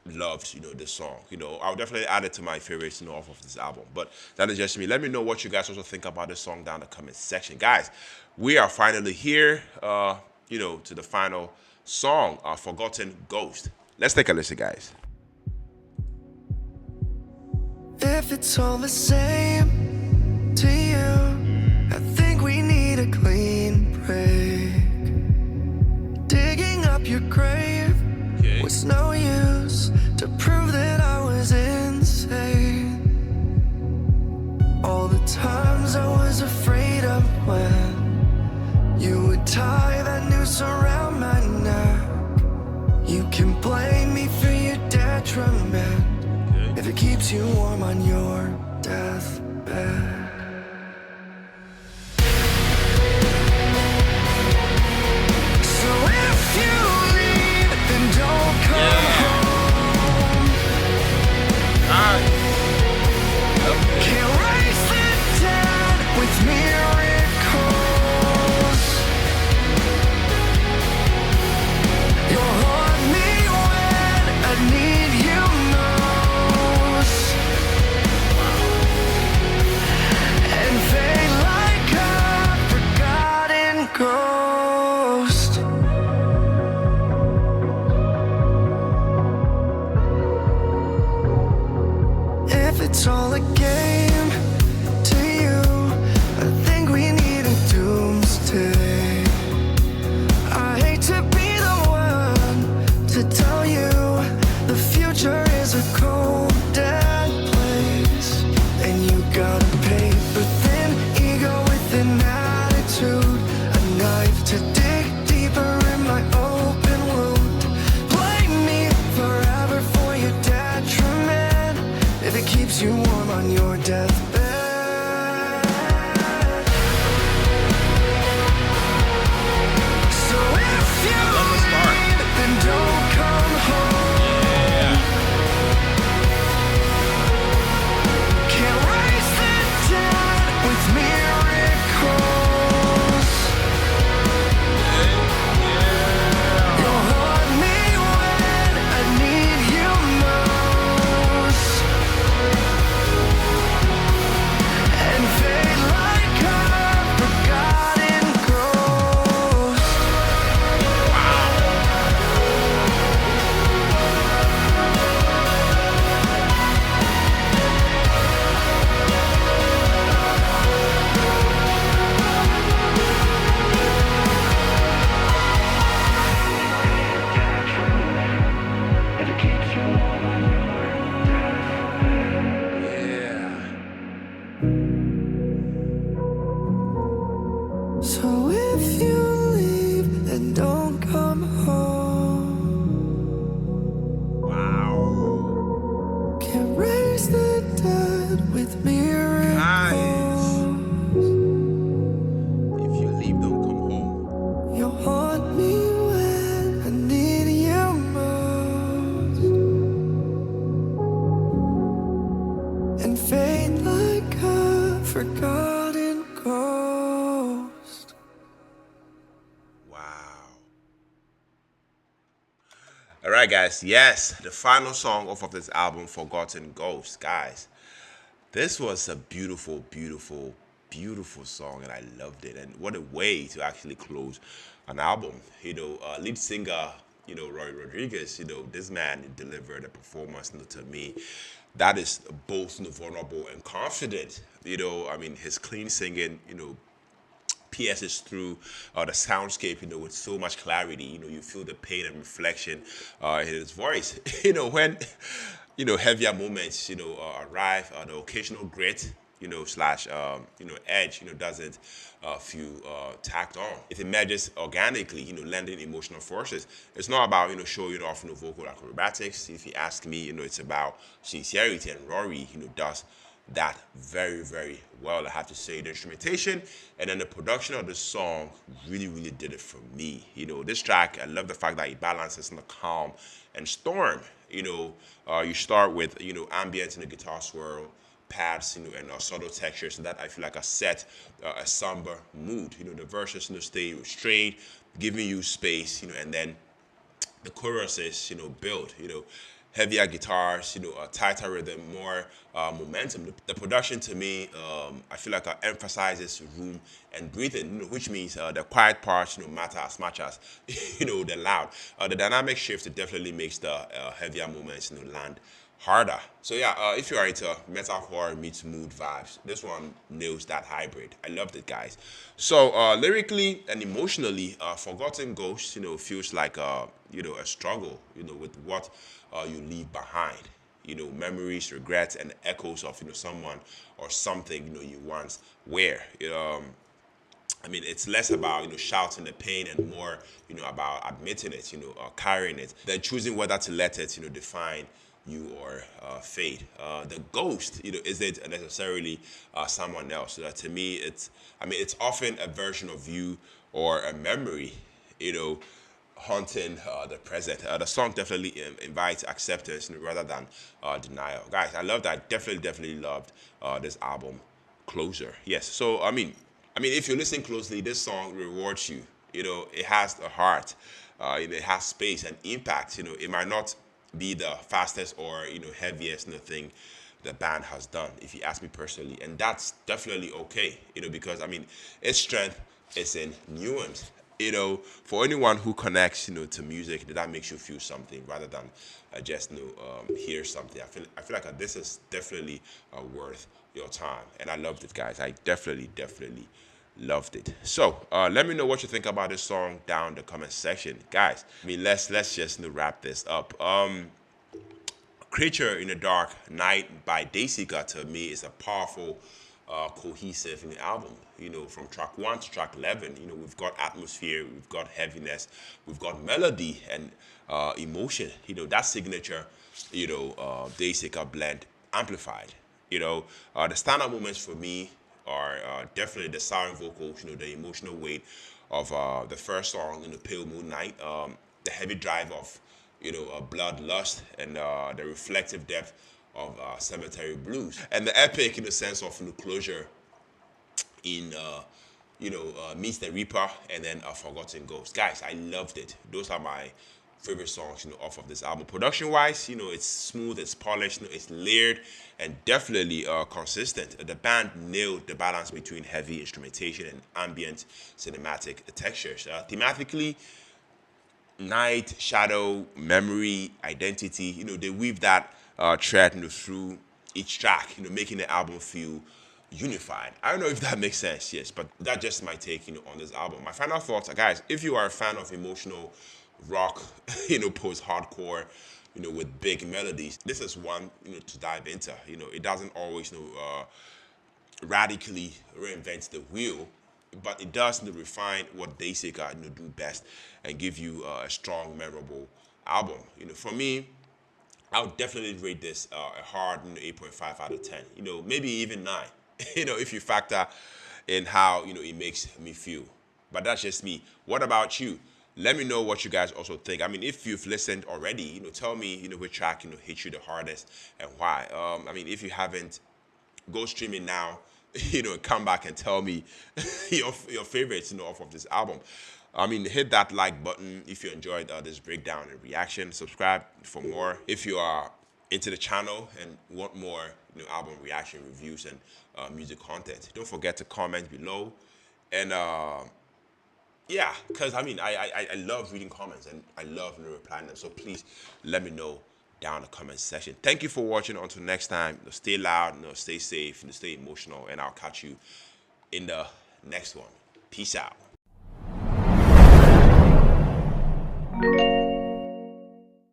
loved this song. I'll definitely add it to my favorites off of this album. But that is just me. Let me know what you guys also think about this song down in the comment section. Guys, we are finally here to the final song, Forgotten Ghost. Let's take a listen, guys. If it's all the same to you, I think we need a clean break. Digging up your grave was no use to prove that I was insane. All the times I was afraid of when you would tie that noose around my neck. You can blame me for your detriment if it keeps you warm on your deathbed. So if you leave, then don't come home. Can't raise the dead with miracles. You'll haunt me when I need you most, and fade like a forgotten ghost. If it's all a game to you, I think we need a doomsday. I hate to be the one to tell you the future is a cold, dead place. And you got a paper-thin ego with an attitude, a knife to dig deeper in my open wound. Blame me forever for your detriment if it keeps you warm on your deathbed. So if you leave, then don't come home. Can't raise the dead with miracles. You'll haunt me when I need you most, and fade like a forgotten ghost. If it keeps you warm on your deathbed. Yeah. So if you leave, then don't come home. Wow. Can't raise the dead with miracles. If you leave, don't come home. You'll haunt me when I need you most, and fade like a forgotten ghost. All right. right, guys. Yes, the final song off of this album, Forgotten Ghosts. Guys, this was a beautiful, beautiful, beautiful song, and I loved it. And what a way to actually close an album. Lead singer, Rory Rodriguez, this man delivered a performance, to me that is both, vulnerable and confident. His clean singing, pierces through the soundscape, with so much clarity. You feel the pain and reflection in his voice. When, heavier moments, arrive, the occasional grit, slash, edge, doesn't feel tacked on. It emerges organically, lending emotional forces. It's not about, showing off, vocal acrobatics. If you ask me, it's about sincerity, and Rory, does that very, very well. I have to say, the instrumentation and then the production of the song really, really did it for me. This track, I love the fact that it balances in the calm and storm. You start with, ambient in the guitar swirl, pads, and subtle textures, and that I feel like set a somber mood. The verses, stay restrained, giving you space, and then the choruses, build, heavier guitars, a tighter rhythm, more momentum. The production to me, I feel like emphasizes room and breathing, which means the quiet parts, matter as much as, the loud. The dynamic shift, it definitely makes the heavier moments, land harder. So yeah, if you are into metalcore meets mood vibes, this one nails that hybrid. I loved it, guys. So lyrically and emotionally, Forgotten Ghosts, feels like a struggle, with what you leave behind. Memories, regrets, and echoes of someone or something you once were. It's less about shouting the pain and more about admitting it, carrying it, then choosing whether to let it define you or fade. The ghost, isn't necessarily someone else. To me, it's often a version of you or a memory, haunting the present. The song definitely invites acceptance rather than denial. Guys, I love that. Definitely loved this album, Closer. Yes. So if you listen closely, this song rewards you. It has a heart. It has space and impact. It might not be the fastest or heaviest thing the band has done, if you ask me personally, and that's definitely okay. Because its strength is in nuance. For anyone who connects to music, that makes you feel something rather than just hear something. I feel like this is definitely worth your time, and I loved it, guys. I definitely loved it. So let me know what you think about this song down the comment section, guys. Let's just wrap this up. Creature in the Dark Night by Dayseeker, to me, is a powerful, cohesive album. From track 1 to track 11, we've got atmosphere, we've got heaviness, we've got melody and emotion. That signature, Dayseeker blend amplified. The standout moments for me are definitely the sound vocals, the emotional weight of the first song, Pale Moonlight, the heavy drive of Bloodlust, and the reflective depth of Cemetary Blues, and the epic in the sense of closure in Meets the Reaper, and then Forgotten Ghost. Guys, I loved it. Those are my favorite songs off of this album. Production wise, it's smooth, it's polished, it's layered, and definitely consistent. The band nailed the balance between heavy instrumentation and ambient cinematic textures. Thematically, night, shadow, memory, identity, they weave that thread through each track, making the album feel unified. I don't know if that makes sense, yes, but that's just my take, on this album. My final thoughts, guys, if you are a fan of emotional rock, post-hardcore, with big melodies, this is one, to dive into. It doesn't always, radically reinvent the wheel, but it does refine what Dayseeker do best and give you a strong, memorable album. For me, I would definitely rate this a hard 8.5 out of 10. Maybe even 9. If you factor in how it makes me feel. But that's just me. What about you? Let me know what you guys also think. If you've listened already, tell me which track hit you the hardest and why. If you haven't, go streaming now. Come back and tell me your favorites off of this album. hit that like button if you enjoyed this breakdown and reaction. Subscribe for more. If you are into the channel and want more album reaction reviews and music content, don't forget to comment below. And yeah, because I love reading comments and I love replying them. So please let me know down in the comment section. Thank you for watching. Until next time, stay loud, stay safe, stay emotional, and I'll catch you in the next one. Peace out.